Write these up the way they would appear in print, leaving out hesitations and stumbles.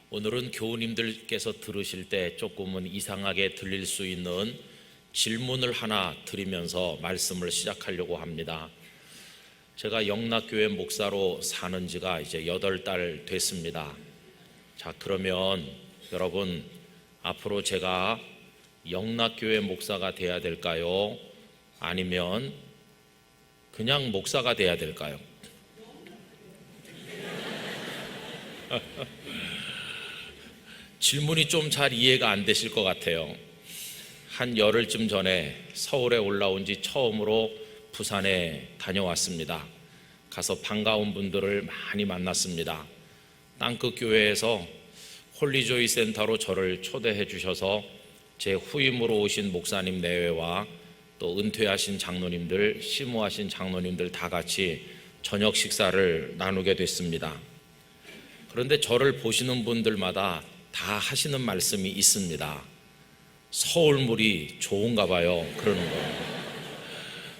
오늘은 교우님들께서 들으실 때 조금은 이상하게 들릴 수 있는 질문을 하나 드리면서 말씀을 시작하려고 합니다. 제가 영락교회 목사로 사는 지가 이제 8달 됐습니다. 자, 그러면 여러분, 앞으로 제가 영락교회 목사가 돼야 될까요? 아니면 그냥 목사가 돼야 될까요? 질문이 좀 잘 이해가 안 되실 것 같아요. 한 열흘쯤 전에 서울에 올라온 지 처음으로 부산에 다녀왔습니다. 가서 반가운 분들을 많이 만났습니다. 땅끝 교회에서 홀리조이 센터로 저를 초대해 주셔서 제 후임으로 오신 목사님 내외와 또 은퇴하신 장로님들, 시무하신 장로님들 다 같이 저녁 식사를 나누게 됐습니다. 그런데 저를 보시는 분들마다 다 하시는 말씀이 있습니다. 서울물이 좋은가 봐요. 그러는 거예요.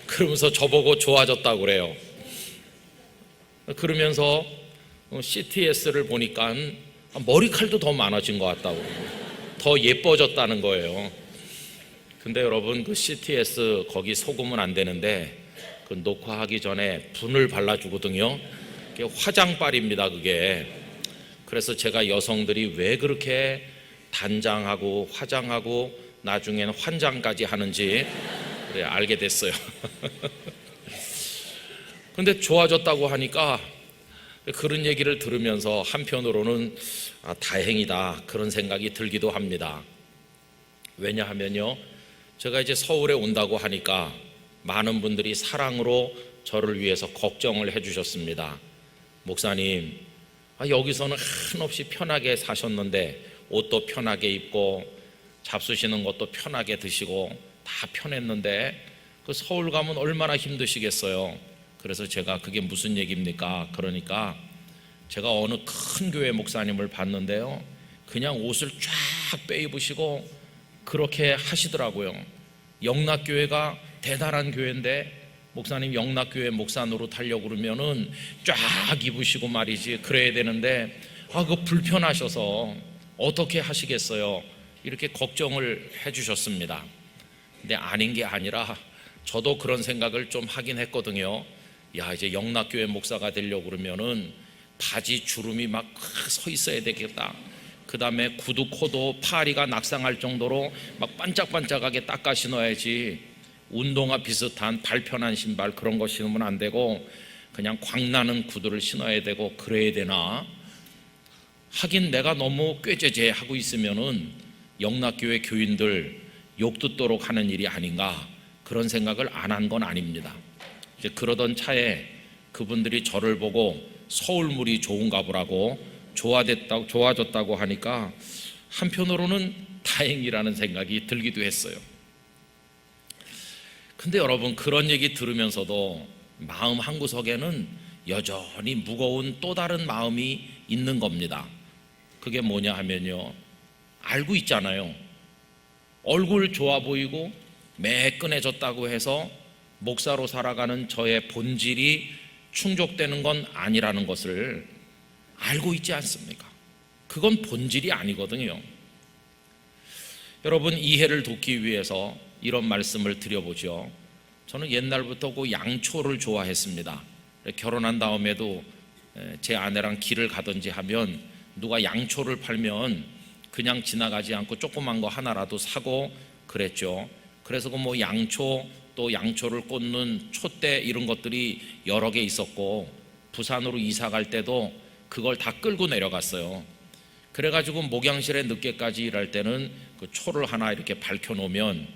그러면서 저보고 좋아졌다고 그래요. 그러면서 CTS를 보니까 머리칼도 더 많아진 것 같다고, 더 예뻐졌다는 거예요. 근데 여러분, 그 CTS 거기 속으면 안 되는데 그 녹화하기 전에 분을 발라주거든요. 그게 화장빨입니다, 그게. 그래서 제가 여성들이 왜 그렇게 단장하고 화장하고 나중에는 환장까지 하는지 그래 알게 됐어요. 근데 좋아졌다고 하니까 그런 얘기를 들으면서 한편으로는 다행이다 그런 생각이 들기도 합니다. 왜냐하면요, 제가 이제 서울에 온다고 하니까 많은 분들이 사랑으로 저를 위해서 걱정을 해주셨습니다. 목사님, 여기서는 한없이 편하게 사셨는데 옷도 편하게 입고 잡수시는 것도 편하게 드시고 다 편했는데 그 서울 가면 얼마나 힘드시겠어요. 그래서 제가 그게 무슨 얘기입니까? 그러니까 제가 어느 큰 교회 목사님을 봤는데요, 그냥 옷을 쫙 빼입으시고 그렇게 하시더라고요. 영락교회가 대단한 교회인데 목사님 영락교회 목사 노릇하려고 그러면은 쫙 입으시고 말이지 그래야 되는데 그거 불편하셔서 어떻게 하시겠어요? 이렇게 걱정을 해주셨습니다. 근데 아닌 게 아니라 저도 그런 생각을 좀 하긴 했거든요. 이제 영락교회 목사가 되려고 그러면은 바지 주름이 막 서 있어야 되겠다. 그 다음에 구두 코도 파리가 낙상할 정도로 막 반짝반짝하게 닦아 신어야지, 운동화 비슷한 발편한 신발 그런 거 신으면 안 되고 그냥 광나는 구두를 신어야 되고 그래야 되나? 하긴 내가 너무 꾀죄죄하고 있으면은 영락교회 교인들 욕 듣도록 하는 일이 아닌가, 그런 생각을 안 한 건 아닙니다. 이제 그러던 차에 그분들이 저를 보고 서울물이 좋은가 보라고 좋아졌다고 하니까 한편으로는 다행이라는 생각이 들기도 했어요. 근데 여러분, 그런 얘기 들으면서도 마음 한구석에는 여전히 무거운 또 다른 마음이 있는 겁니다. 그게 뭐냐 하면요, 알고 있잖아요. 얼굴 좋아 보이고 매끈해졌다고 해서 목사로 살아가는 저의 본질이 충족되는 건 아니라는 것을 알고 있지 않습니까? 그건 본질이 아니거든요. 여러분, 이해를 돕기 위해서 이런 말씀을 드려보죠. 저는 옛날부터 그 양초를 좋아했습니다. 결혼한 다음에도 제 아내랑 길을 가든지 하면 누가 양초를 팔면 그냥 지나가지 않고 조그만 거 하나라도 사고 그랬죠. 그래서 그 뭐 양초, 또 양초를 꽂는 촛대 이런 것들이 여러 개 있었고, 부산으로 이사 갈 때도 그걸 다 끌고 내려갔어요. 그래가지고 목양실에 늦게까지 일할 때는 그 초를 하나 이렇게 밝혀놓으면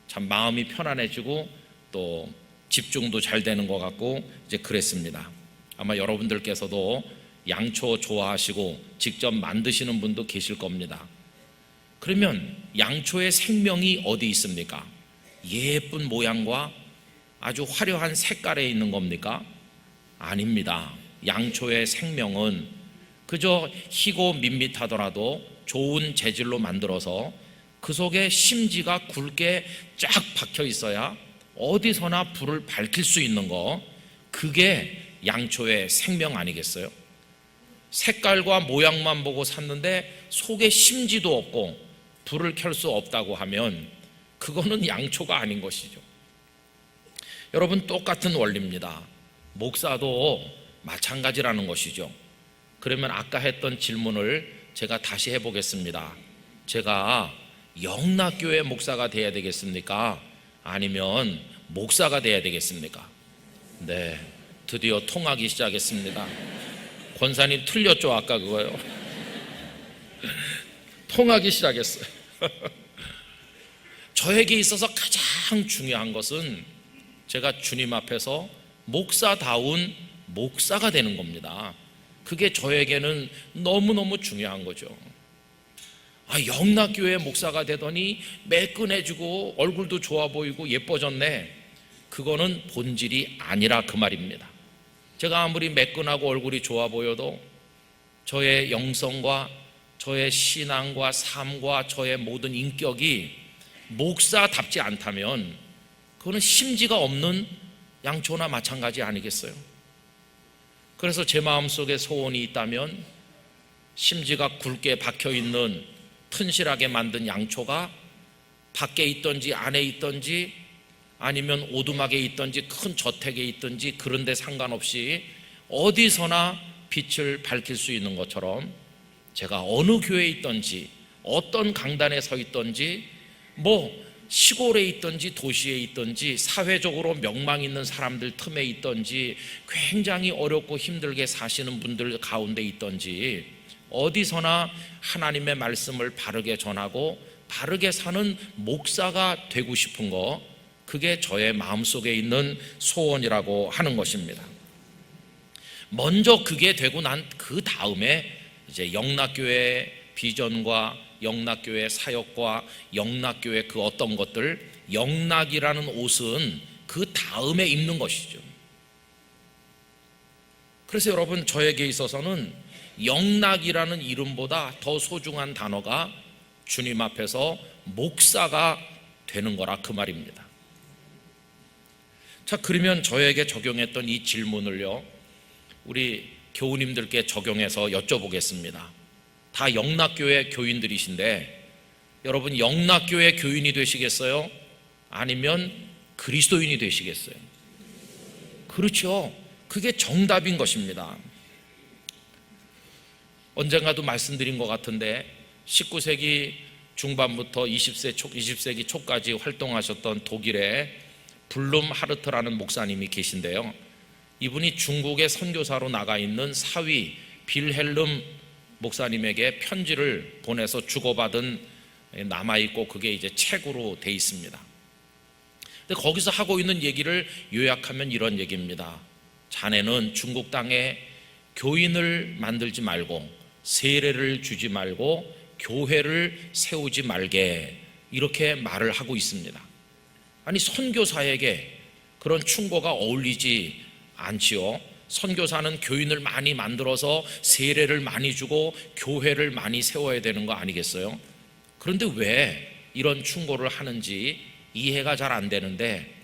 참 마음이 편안해지고 또 집중도 잘 되는 것 같고 이제 그랬습니다. 아마 여러분들께서도 양초 좋아하시고 직접 만드시는 분도 계실 겁니다. 그러면 양초의 생명이 어디 있습니까? 예쁜 모양과 아주 화려한 색깔에 있는 겁니까? 아닙니다. 양초의 생명은 그저 희고 밋밋하더라도 좋은 재질로 만들어서 그 속에 심지가 굵게 쫙 박혀 있어야 어디서나 불을 밝힐 수 있는 거, 그게 양초의 생명 아니겠어요? 색깔과 모양만 보고 샀는데 속에 심지도 없고 불을 켤 수 없다고 하면 그거는 양초가 아닌 것이죠. 여러분, 똑같은 원리입니다. 목사도 마찬가지라는 것이죠. 그러면 아까 했던 질문을 제가 다시 해보겠습니다. 제가 영락교회 목사가 돼야 되겠습니까? 아니면 목사가 돼야 되겠습니까? 네, 드디어 통하기 시작했습니다. 권사님 틀렸죠? 아까 그거요. 통하기 시작했어요. 저에게 있어서 가장 중요한 것은 제가 주님 앞에서 목사다운 목사가 되는 겁니다. 그게 저에게는 너무너무 중요한 거죠. 영락교회 목사가 되더니 매끈해지고 얼굴도 좋아 보이고 예뻐졌네. 그거는 본질이 아니라 그 말입니다. 제가 아무리 매끈하고 얼굴이 좋아 보여도 저의 영성과 저의 신앙과 삶과 저의 모든 인격이 목사답지 않다면 그거는 심지가 없는 양초나 마찬가지 아니겠어요? 그래서 제 마음속에 소원이 있다면 심지가 굵게 박혀있는 튼실하게 만든 양초가 밖에 있든지 안에 있든지 아니면 오두막에 있든지 큰 저택에 있든지 그런 데 상관없이 어디서나 빛을 밝힐 수 있는 것처럼 제가 어느 교회에 있든지 어떤 강단에 서 있든지 시골에 있든지 도시에 있든지 사회적으로 명망 있는 사람들 틈에 있든지 굉장히 어렵고 힘들게 사시는 분들 가운데 있든지 어디서나 하나님의 말씀을 바르게 전하고 바르게 사는 목사가 되고 싶은 거, 그게 저의 마음속에 있는 소원이라고 하는 것입니다. 먼저 그게 되고 난 그 다음에 이제 영락교회 비전과 영락교회 사역과 영락교회 그 어떤 것들, 영락이라는 옷은 그 다음에 입는 것이죠. 그래서 여러분, 저에게 있어서는 영락이라는 이름보다 더 소중한 단어가 주님 앞에서 목사가 되는 거라 그 말입니다. 자, 그러면 저에게 적용했던 이 질문을요, 우리 교우님들께 적용해서 여쭤보겠습니다. 다 영락교회 교인들이신데 여러분, 영락교회 교인이 되시겠어요? 아니면 그리스도인이 되시겠어요? 그렇죠. 그게 정답인 것입니다. 언젠가도 말씀드린 것 같은데 19세기 중반부터 20세기 초까지 활동하셨던 독일의 블룸 하르트라는 목사님이 계신데요, 이분이 중국의 선교사로 나가 있는 사위 빌헬름 목사님에게 편지를 보내서 주고받은 남아있고 그게 이제 책으로 돼 있습니다. 근데 거기서 하고 있는 얘기를 요약하면 이런 얘기입니다. 자네는 중국 땅에 교인을 만들지 말고 세례를 주지 말고 교회를 세우지 말게, 이렇게 말을 하고 있습니다. 아니, 선교사에게 그런 충고가 어울리지 않지요. 선교사는 교인을 많이 만들어서 세례를 많이 주고 교회를 많이 세워야 되는 거 아니겠어요? 그런데 왜 이런 충고를 하는지 이해가 잘 안 되는데,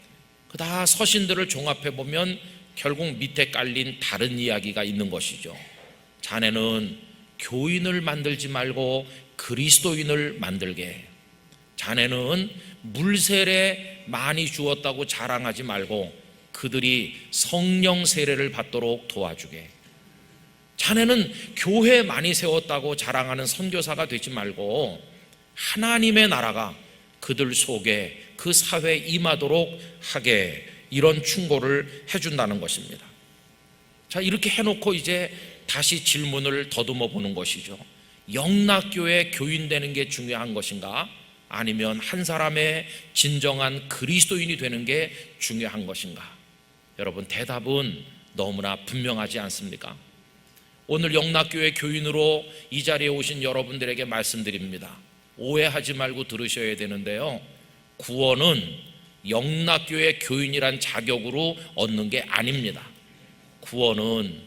그 다 서신들을 종합해 보면 결국 밑에 깔린 다른 이야기가 있는 것이죠. 자네는 교인을 만들지 말고 그리스도인을 만들게. 자네는 물세례 많이 주었다고 자랑하지 말고 그들이 성령 세례를 받도록 도와주게. 자네는 교회 많이 세웠다고 자랑하는 선교사가 되지 말고 하나님의 나라가 그들 속에 그 사회에 임하도록 하게, 이런 충고를 해준다는 것입니다. 자, 이렇게 해놓고 이제 다시 질문을 더듬어 보는 것이죠. 영락교회 교인 되는 게 중요한 것인가? 아니면 한 사람의 진정한 그리스도인이 되는 게 중요한 것인가? 여러분, 대답은 너무나 분명하지 않습니까? 오늘 영락교회 교인으로 이 자리에 오신 여러분들에게 말씀드립니다. 오해하지 말고 들으셔야 되는데요, 구원은 영락교회 교인이란 자격으로 얻는 게 아닙니다. 구원은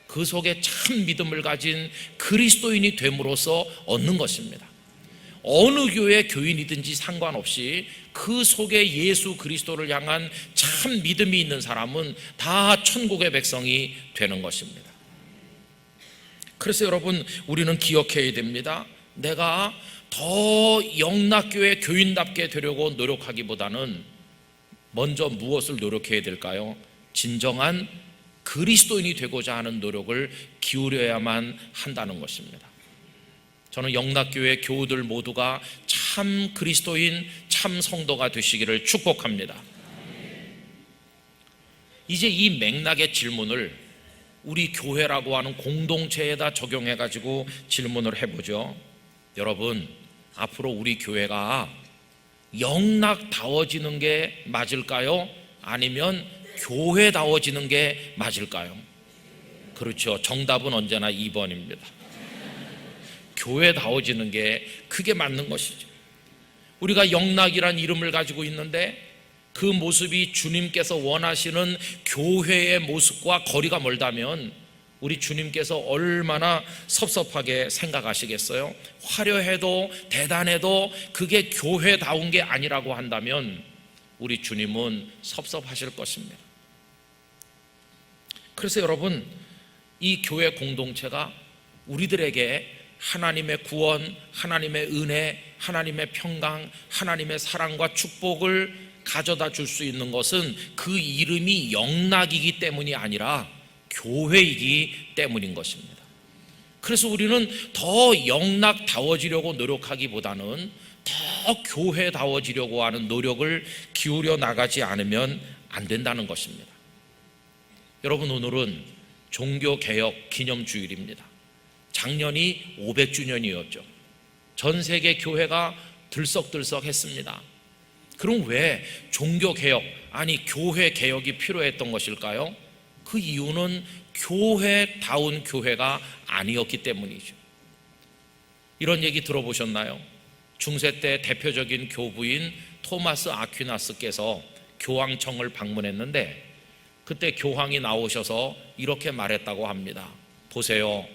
그 속에 참 믿음을 가진 그리스도인이 됨으로써 얻는 것입니다. 어느 교회 교인이든지 상관없이 그 속에 예수 그리스도를 향한 참 믿음이 있는 사람은 다 천국의 백성이 되는 것입니다. 그래서 여러분, 우리는 기억해야 됩니다. 내가 더 영락교회 교인답게 되려고 노력하기보다는 먼저 무엇을 노력해야 될까요? 진정한 그리스도인이 되고자 하는 노력을 기울여야만 한다는 것입니다. 저는 영락교회 교우들 모두가 참 그리스도인, 참 성도가 되시기를 축복합니다. 이제 이 맥락의 질문을 우리 교회라고 하는 공동체에다 적용해가지고 질문을 해보죠. 여러분, 앞으로 우리 교회가 영락다워지는 게 맞을까요? 아니면 교회다워지는 게 맞을까요? 그렇죠. 정답은 언제나 2번입니다. 교회다워지는 게 그게 맞는 것이죠. 우리가 영락이란 이름을 가지고 있는데 그 모습이 주님께서 원하시는 교회의 모습과 거리가 멀다면 우리 주님께서 얼마나 섭섭하게 생각하시겠어요? 화려해도 대단해도 그게 교회다운 게 아니라고 한다면 우리 주님은 섭섭하실 것입니다. 그래서 여러분, 이 교회 공동체가 우리들에게 하나님의 구원, 하나님의 은혜, 하나님의 평강, 하나님의 사랑과 축복을 가져다 줄 수 있는 것은 그 이름이 영락이기 때문이 아니라 교회이기 때문인 것입니다. 그래서 우리는 더 영락다워지려고 노력하기보다는 더 교회다워지려고 하는 노력을 기울여 나가지 않으면 안 된다는 것입니다. 여러분, 오늘은 종교개혁 기념주일입니다. 작년이 500주년이었죠. 전 세계 교회가 들썩들썩했습니다. 그럼 왜 종교개혁, 아니 교회개혁이 필요했던 것일까요? 그 이유는 교회다운 교회가 아니었기 때문이죠. 이런 얘기 들어보셨나요? 중세 때 대표적인 교부인 토마스 아퀴나스께서 교황청을 방문했는데 그때 교황이 나오셔서 이렇게 말했다고 합니다. 보세요,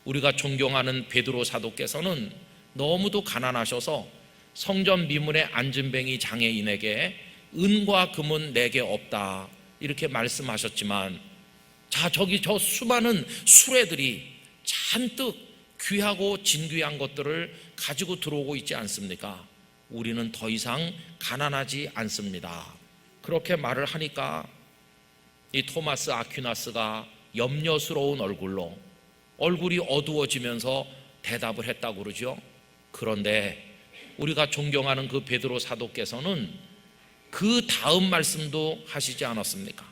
우리가 존경하는 베드로 사도께서는 너무도 가난하셔서 성전 미문의 앉은뱅이 장애인에게 은과 금은 내게 없다 이렇게 말씀하셨지만, 자, 저기 저 수많은 수레들이 잔뜩 귀하고 진귀한 것들을 가지고 들어오고 있지 않습니까? 우리는 더 이상 가난하지 않습니다. 그렇게 말을 하니까 이 토마스 아퀴나스가 염려스러운 얼굴로, 얼굴이 어두워지면서 대답을 했다고 그러죠. 그런데 우리가 존경하는 그 베드로 사도께서는 그 다음 말씀도 하시지 않았습니까?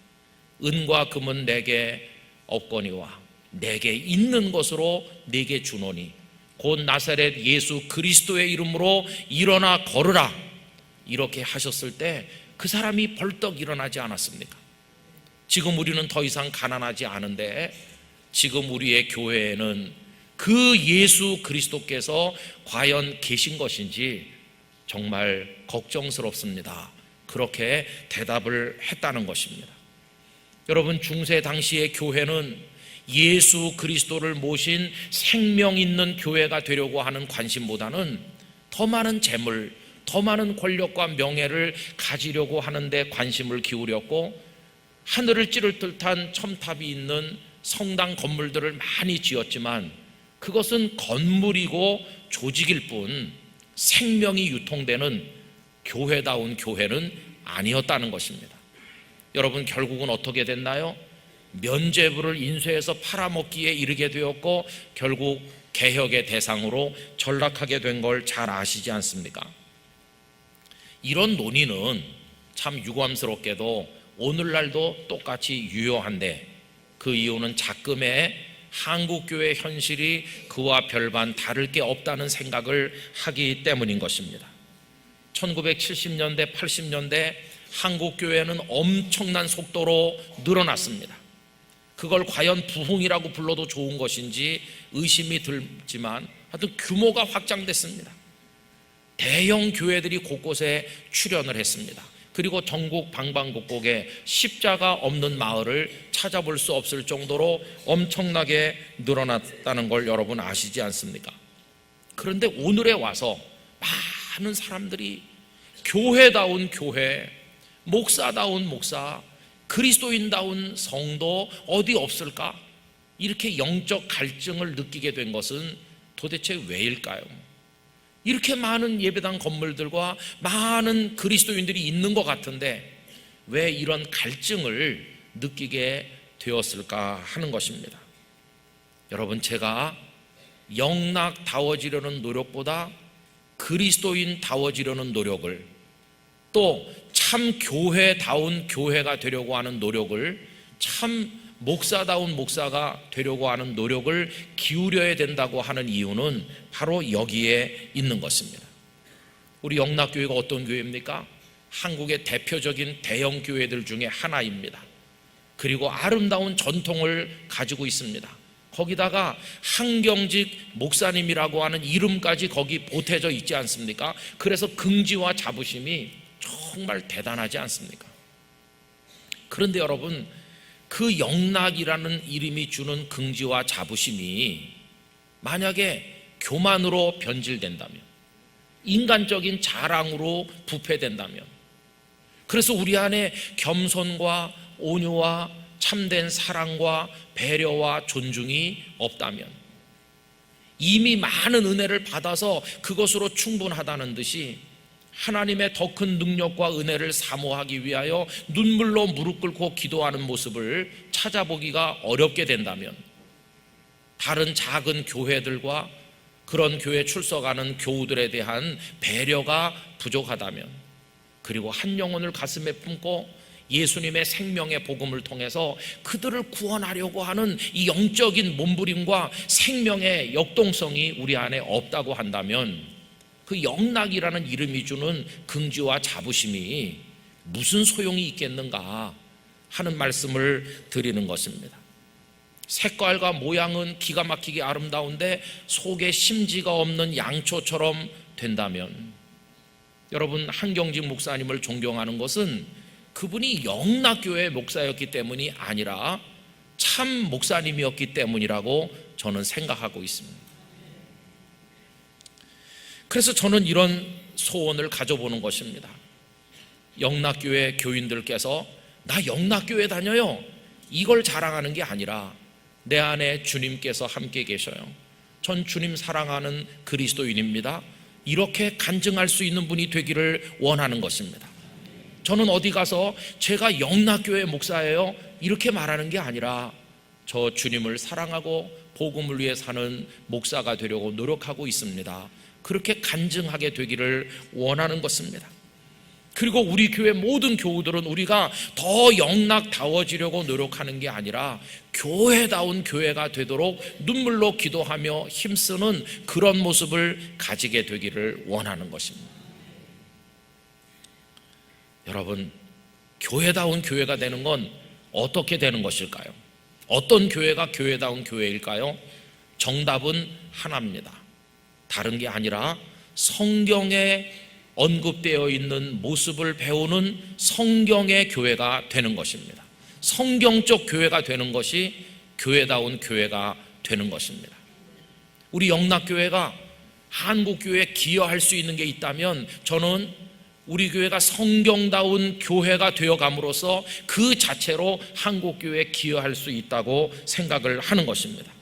은과 금은 내게 없거니와 내게 있는 것으로 내게 주노니 곧 나사렛 예수 그리스도의 이름으로 일어나 걸으라, 이렇게 하셨을 때 그 사람이 벌떡 일어나지 않았습니까? 지금 우리는 더 이상 가난하지 않은데 지금 우리의 교회에는 그 예수 그리스도께서 과연 계신 것인지 정말 걱정스럽습니다. 그렇게 대답을 했다는 것입니다. 여러분, 중세 당시의 교회는 예수 그리스도를 모신 생명 있는 교회가 되려고 하는 관심보다는 더 많은 재물, 더 많은 권력과 명예를 가지려고 하는데 관심을 기울였고, 하늘을 찌를 듯한 첨탑이 있는 성당 건물들을 많이 지었지만 그것은 건물이고 조직일 뿐 생명이 유통되는 교회다운 교회는 아니었다는 것입니다. 여러분, 결국은 어떻게 됐나요? 면죄부를 인쇄해서 팔아먹기에 이르게 되었고 결국 개혁의 대상으로 전락하게 된 걸 잘 아시지 않습니까? 이런 논의는 참 유감스럽게도 오늘날도 똑같이 유효한데 그 이유는 작금의 한국교회 현실이 그와 별반 다를 게 없다는 생각을 하기 때문인 것입니다. 1970년대, 80년대 한국교회는 엄청난 속도로 늘어났습니다. 그걸 과연 부흥이라고 불러도 좋은 것인지 의심이 들지만 하여튼 규모가 확장됐습니다. 대형 교회들이 곳곳에 출현을 했습니다. 그리고 전국 방방곡곡에 십자가 없는 마을을 찾아볼 수 없을 정도로 엄청나게 늘어났다는 걸 여러분 아시지 않습니까? 그런데 오늘에 와서 많은 사람들이 교회다운 교회, 목사다운 목사, 그리스도인다운 성도 어디 없을까? 이렇게 영적 갈증을 느끼게 된 것은 도대체 왜일까요? 이렇게 많은 예배당 건물들과 많은 그리스도인들이 있는 것 같은데 왜 이런 갈증을 느끼게 되었을까 하는 것입니다. 여러분, 제가 영락다워지려는 노력보다 그리스도인다워지려는 노력을, 또 참 교회다운 교회가 되려고 하는 노력을, 참 목사다운 목사가 되려고 하는 노력을 기울여야 된다고 하는 이유는 바로 여기에 있는 것입니다. 우리 영락교회가 어떤 교회입니까? 한국의 대표적인 대형 교회들 중에 하나입니다. 그리고 아름다운 전통을 가지고 있습니다. 거기다가 한경직 목사님이라고 하는 이름까지 거기 보태져 있지 않습니까? 그래서 긍지와 자부심이 정말 대단하지 않습니까? 그런데 여러분, 그 영락이라는 이름이 주는 긍지와 자부심이 만약에 교만으로 변질된다면, 인간적인 자랑으로 부패된다면, 그래서 우리 안에 겸손과 온유와 참된 사랑과 배려와 존중이 없다면, 이미 많은 은혜를 받아서 그것으로 충분하다는 듯이 하나님의 더 큰 능력과 은혜를 사모하기 위하여 눈물로 무릎 꿇고 기도하는 모습을 찾아보기가 어렵게 된다면, 다른 작은 교회들과 그런 교회 출석하는 교우들에 대한 배려가 부족하다면, 그리고 한 영혼을 가슴에 품고 예수님의 생명의 복음을 통해서 그들을 구원하려고 하는 이 영적인 몸부림과 생명의 역동성이 우리 안에 없다고 한다면, 그 영락이라는 이름이 주는 긍지와 자부심이 무슨 소용이 있겠는가 하는 말씀을 드리는 것입니다. 색깔과 모양은 기가 막히게 아름다운데 속에 심지가 없는 양초처럼 된다면, 여러분, 한경직 목사님을 존경하는 것은 그분이 영락교회 목사였기 때문이 아니라 참 목사님이었기 때문이라고 저는 생각하고 있습니다. 그래서 저는 이런 소원을 가져보는 것입니다. 영락교회 교인들께서 나 영락교회 다녀요, 이걸 자랑하는 게 아니라 내 안에 주님께서 함께 계셔요, 전 주님 사랑하는 그리스도인입니다, 이렇게 간증할 수 있는 분이 되기를 원하는 것입니다. 저는 어디 가서 제가 영락교회 목사예요 이렇게 말하는 게 아니라 저 주님을 사랑하고 복음을 위해 사는 목사가 되려고 노력하고 있습니다, 그렇게 간증하게 되기를 원하는 것입니다. 그리고 우리 교회 모든 교우들은 우리가 더 영락다워지려고 노력하는 게 아니라 교회다운 교회가 되도록 눈물로 기도하며 힘쓰는 그런 모습을 가지게 되기를 원하는 것입니다. 여러분, 교회다운 교회가 되는 건 어떻게 되는 것일까요? 어떤 교회가 교회다운 교회일까요? 정답은 하나입니다. 다른 게 아니라 성경에 언급되어 있는 모습을 배우는 성경의 교회가 되는 것입니다. 성경적 교회가 되는 것이 교회다운 교회가 되는 것입니다. 우리 영락교회가 한국교회에 기여할 수 있는 게 있다면 저는 우리 교회가 성경다운 교회가 되어감으로써 그 자체로 한국교회에 기여할 수 있다고 생각을 하는 것입니다.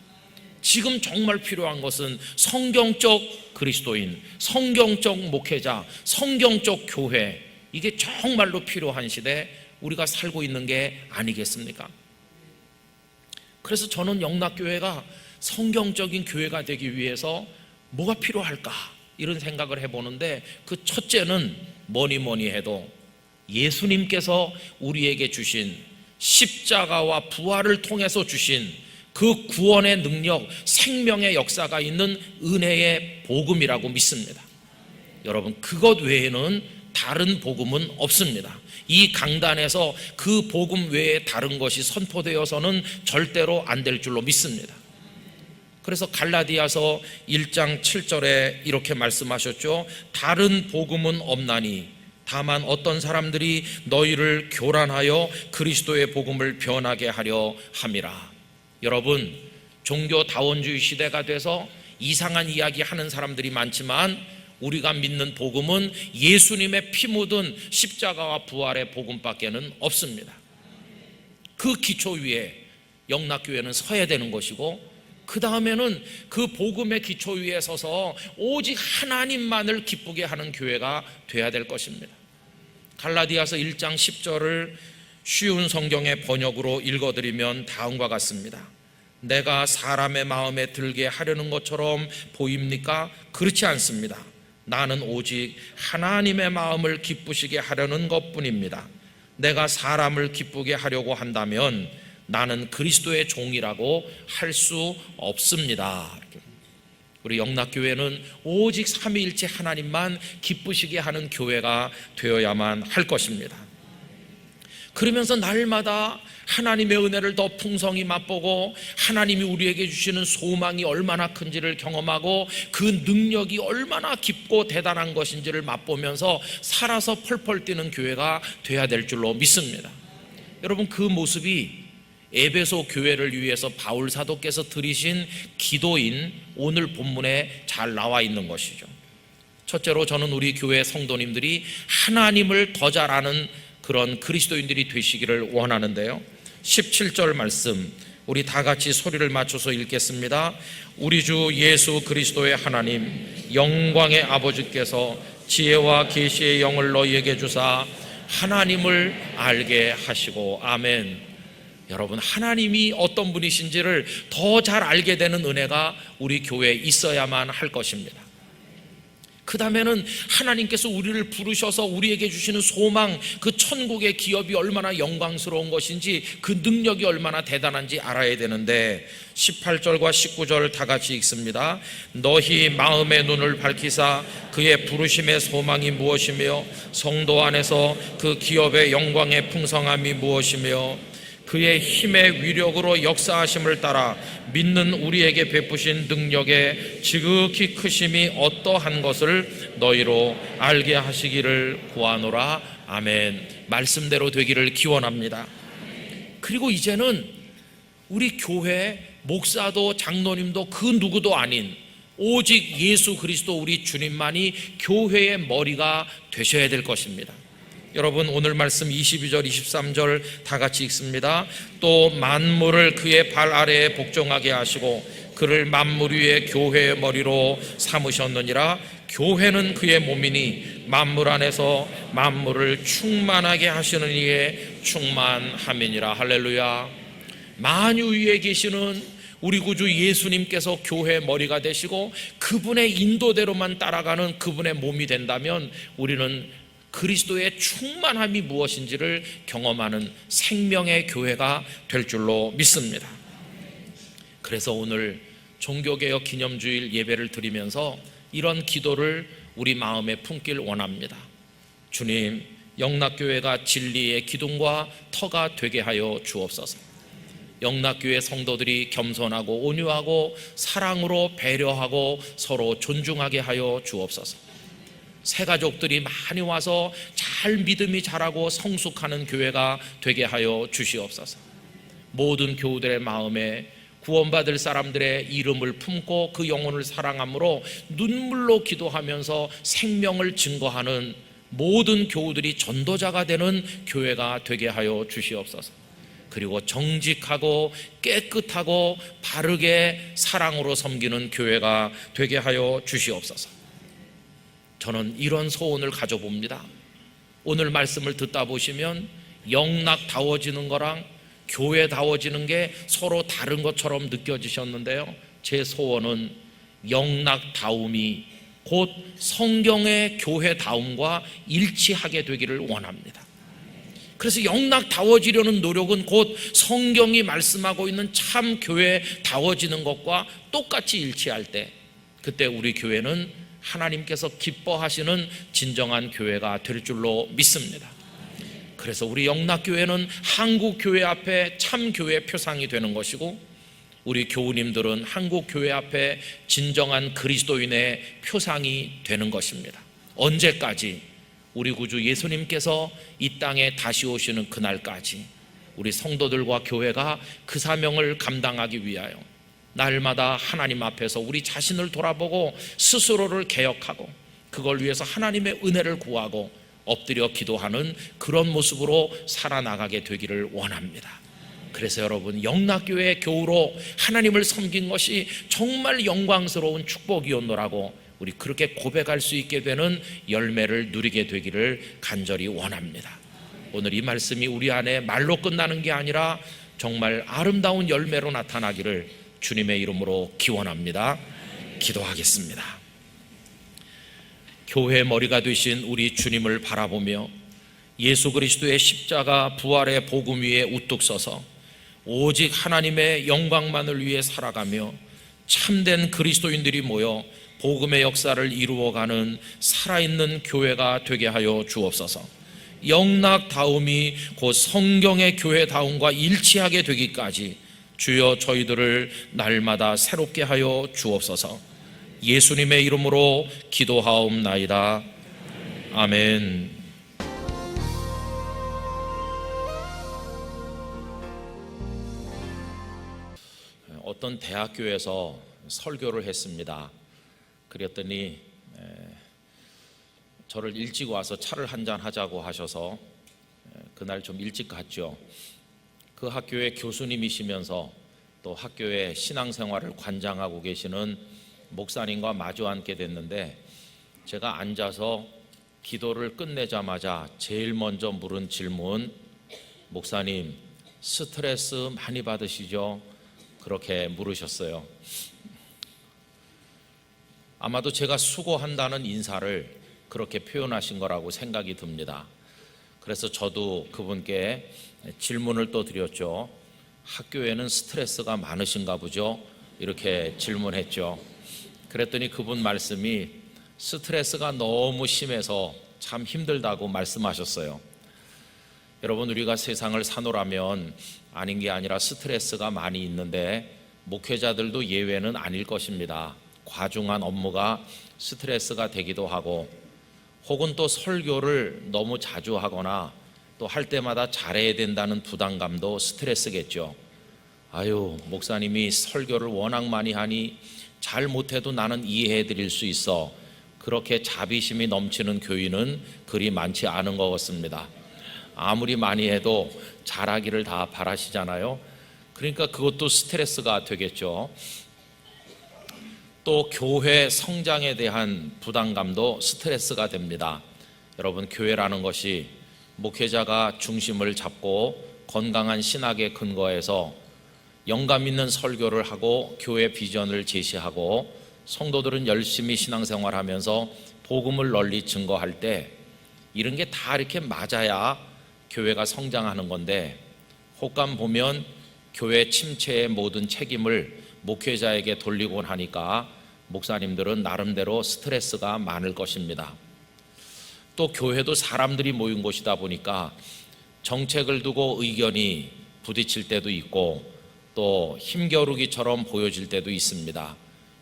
지금 정말 필요한 것은 성경적 그리스도인, 성경적 목회자, 성경적 교회, 이게 정말로 필요한 시대에 우리가 살고 있는 게 아니겠습니까? 그래서 저는 영락교회가 성경적인 교회가 되기 위해서 뭐가 필요할까 이런 생각을 해보는데, 그 첫째는 뭐니 해도 예수님께서 우리에게 주신 십자가와 부활을 통해서 주신 그 구원의 능력, 생명의 역사가 있는 은혜의 복음이라고 믿습니다. 여러분, 그것 외에는 다른 복음은 없습니다. 이 강단에서 그 복음 외에 다른 것이 선포되어서는 절대로 안 될 줄로 믿습니다. 그래서 갈라디아서 1장 7절에 이렇게 말씀하셨죠. 다른 복음은 없나니 다만 어떤 사람들이 너희를 교란하여 그리스도의 복음을 변하게 하려 함이라. 여러분, 종교다원주의 시대가 돼서 이상한 이야기 하는 사람들이 많지만 우리가 믿는 복음은 예수님의 피 묻은 십자가와 부활의 복음밖에는 없습니다. 그 기초 위에 영락교회는 서야 되는 것이고, 그 다음에는 그 복음의 기초 위에 서서 오직 하나님만을 기쁘게 하는 교회가 돼야 될 것입니다. 갈라디아서 1장 10절을 쉬운 성경의 번역으로 읽어드리면 다음과 같습니다. 내가 사람의 마음에 들게 하려는 것처럼 보입니까? 그렇지 않습니다. 나는 오직 하나님의 마음을 기쁘시게 하려는 것뿐입니다. 내가 사람을 기쁘게 하려고 한다면 나는 그리스도의 종이라고 할 수 없습니다. 우리 영락교회는 오직 삼위일체 하나님만 기쁘시게 하는 교회가 되어야만 할 것입니다. 그러면서 날마다 하나님의 은혜를 더 풍성히 맛보고 하나님이 우리에게 주시는 소망이 얼마나 큰지를 경험하고 그 능력이 얼마나 깊고 대단한 것인지를 맛보면서 살아서 펄펄 뛰는 교회가 돼야 될 줄로 믿습니다. 여러분, 그 모습이 에베소 교회를 위해서 바울 사도께서 드리신 기도인 오늘 본문에 잘 나와 있는 것이죠. 첫째로 저는 우리 교회 성도님들이 하나님을 더 잘 아는 그런 그리스도인들이 되시기를 원하는데요, 17절 말씀 우리 다 같이 소리를 맞춰서 읽겠습니다. 우리 주 예수 그리스도의 하나님 영광의 아버지께서 지혜와 계시의 영을 너희에게 주사 하나님을 알게 하시고. 아멘. 여러분, 하나님이 어떤 분이신지를 더 잘 알게 되는 은혜가 우리 교회에 있어야만 할 것입니다. 그 다음에는 하나님께서 우리를 부르셔서 우리에게 주시는 소망, 그 천국의 기업이 얼마나 영광스러운 것인지, 그 능력이 얼마나 대단한지 알아야 되는데 18절과 19절 다 같이 읽습니다. 너희 마음의 눈을 밝히사 그의 부르심의 소망이 무엇이며 성도 안에서 그 기업의 영광의 풍성함이 무엇이며 그의 힘의 위력으로 역사하심을 따라 믿는 우리에게 베푸신 능력의 지극히 크심이 어떠한 것을 너희로 알게 하시기를 구하노라. 아멘. 말씀대로 되기를 기원합니다. 그리고 이제는 우리 교회 목사도 장로님도 그 누구도 아닌 오직 예수 그리스도 우리 주님만이 교회의 머리가 되셔야 될 것입니다. 여러분, 오늘 말씀 22절 23절 다 같이 읽습니다. 또 만물을 그의 발 아래에 복종하게 하시고 그를 만물 위에 교회의 머리로 삼으셨느니라. 교회는 그의 몸이니 만물 안에서 만물을 충만하게 하시는 이에 충만함이니라. 할렐루야. 만유 위에 계시는 우리 구주 예수님께서 교회의 머리가 되시고 그분의 인도대로만 따라가는 그분의 몸이 된다면 우리는 그리스도의 충만함이 무엇인지를 경험하는 생명의 교회가 될 줄로 믿습니다. 그래서 오늘 종교개혁 기념주일 예배를 드리면서 이런 기도를 우리 마음에 품길 원합니다. 주님, 영락교회가 진리의 기둥과 터가 되게 하여 주옵소서. 영락교회 성도들이 겸손하고 온유하고 사랑으로 배려하고 서로 존중하게 하여 주옵소서. 새가족들이 많이 와서 잘 믿음이 자라고 성숙하는 교회가 되게 하여 주시옵소서. 모든 교우들의 마음에 구원받을 사람들의 이름을 품고 그 영혼을 사랑함으로 눈물로 기도하면서 생명을 증거하는 모든 교우들이 전도자가 되는 교회가 되게 하여 주시옵소서. 그리고 정직하고 깨끗하고 바르게 사랑으로 섬기는 교회가 되게 하여 주시옵소서. 저는 이런 소원을 가져봅니다. 오늘 말씀을 듣다 보시면 영락다워지는 거랑 교회다워지는 게 서로 다른 것처럼 느껴지셨는데요, 제 소원은 영락다움이 곧 성경의 교회다움과 일치하게 되기를 원합니다. 그래서 영락다워지려는 노력은 곧 성경이 말씀하고 있는 참 교회다워지는 것과 똑같이 일치할 때, 그때 우리 교회는 하나님께서 기뻐하시는 진정한 교회가 될 줄로 믿습니다. 그래서 우리 영락교회는 한국교회 앞에 참교회 표상이 되는 것이고, 우리 교우님들은 한국교회 앞에 진정한 그리스도인의 표상이 되는 것입니다. 언제까지? 우리 구주 예수님께서 이 땅에 다시 오시는 그날까지 우리 성도들과 교회가 그 사명을 감당하기 위하여 날마다 하나님 앞에서 우리 자신을 돌아보고 스스로를 개혁하고 그걸 위해서 하나님의 은혜를 구하고 엎드려 기도하는 그런 모습으로 살아나가게 되기를 원합니다. 그래서 여러분, 영락교회 교우로 하나님을 섬긴 것이 정말 영광스러운 축복이었노라고 우리 그렇게 고백할 수 있게 되는 열매를 누리게 되기를 간절히 원합니다. 오늘 이 말씀이 우리 안에 말로 끝나는 게 아니라 정말 아름다운 열매로 나타나기를 주님의 이름으로 기원합니다. 기도하겠습니다. 교회의 머리가 되신 우리 주님을 바라보며 예수 그리스도의 십자가 부활의 복음 위에 우뚝 서서 오직 하나님의 영광만을 위해 살아가며 참된 그리스도인들이 모여 복음의 역사를 이루어가는 살아있는 교회가 되게 하여 주옵소서. 영락다움이 곧 성경의 교회다움과 일치하게 되기까지 주여 저희들을 날마다 새롭게 하여 주옵소서. 예수님의 이름으로 기도하옵나이다. 아멘. 어떤 대학교에서 설교를 했습니다. 그랬더니 저를 일찍 와서 차를 한잔 하자고 하셔서 그날 좀 일찍 갔죠. 그 학교의 교수님이시면서 또 학교의 신앙생활을 관장하고 계시는 목사님과 마주 앉게 됐는데, 제가 앉아서 기도를 끝내자마자 제일 먼저 물은 질문, 목사님 스트레스 많이 받으시죠? 그렇게 물으셨어요. 아마도 제가 수고한다는 인사를 그렇게 표현하신 거라고 생각이 듭니다. 그래서 저도 그분께 질문을 또 드렸죠. 학교에는 스트레스가 많으신가 보죠? 이렇게 질문했죠. 그랬더니 그분 말씀이 스트레스가 너무 심해서 참 힘들다고 말씀하셨어요. 여러분, 우리가 세상을 사노라면 아닌 게 아니라 스트레스가 많이 있는데 목회자들도 예외는 아닐 것입니다. 과중한 업무가 스트레스가 되기도 하고, 혹은 또 설교를 너무 자주 하거나 또 할 때마다 잘해야 된다는 부담감도 스트레스겠죠. 아유, 목사님이 설교를 워낙 많이 하니 잘 못해도 나는 이해해 드릴 수 있어. 그렇게 자비심이 넘치는 교인은 그리 많지 않은 것 같습니다. 아무리 많이 해도 잘하기를 다 바라시잖아요. 그러니까 그것도 스트레스가 되겠죠. 또 교회 성장에 대한 부담감도 스트레스가 됩니다. 여러분, 교회라는 것이 목회자가 중심을 잡고 건강한 신학에 근거해서 영감 있는 설교를 하고 교회 비전을 제시하고 성도들은 열심히 신앙생활하면서 복음을 널리 증거할 때 이런 게 다 이렇게 맞아야 교회가 성장하는 건데, 혹간 보면 교회 침체의 모든 책임을 목회자에게 돌리곤 하니까 목사님들은 나름대로 스트레스가 많을 것입니다. 또 교회도 사람들이 모인 곳이다 보니까 정책을 두고 의견이 부딪힐 때도 있고 또 힘겨루기처럼 보여질 때도 있습니다.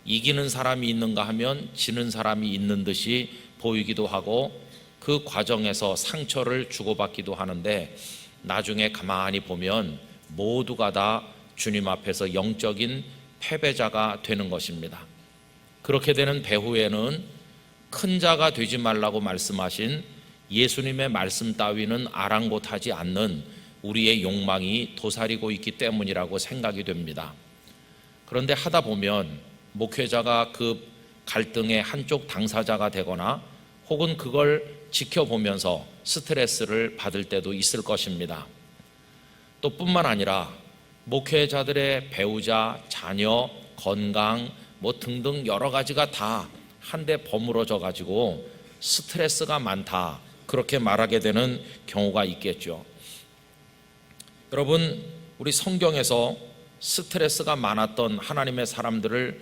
이기는 사람이 있는가 하면 지는 사람이 있는 듯이 보이기도 하고 그 과정에서 상처를 주고받기도 하는데, 나중에 가만히 보면 모두가 다 주님 앞에서 영적인 패배자가 되는 것입니다. 그렇게 되는 배후에는 큰 자가 되지 말라고 말씀하신 예수님의 말씀 따위는 아랑곳하지 않는 우리의 욕망이 도사리고 있기 때문이라고 생각이 됩니다. 그런데 하다 보면 목회자가 그 갈등의 한쪽 당사자가 되거나 혹은 그걸 지켜보면서 스트레스를 받을 때도 있을 것입니다. 또 뿐만 아니라 목회자들의 배우자, 자녀, 건강 등등 여러 가지가 다 한데 버무러져 가지고 스트레스가 많다, 그렇게 말하게 되는 경우가 있겠죠. 여러분, 우리 성경에서 스트레스가 많았던 하나님의 사람들을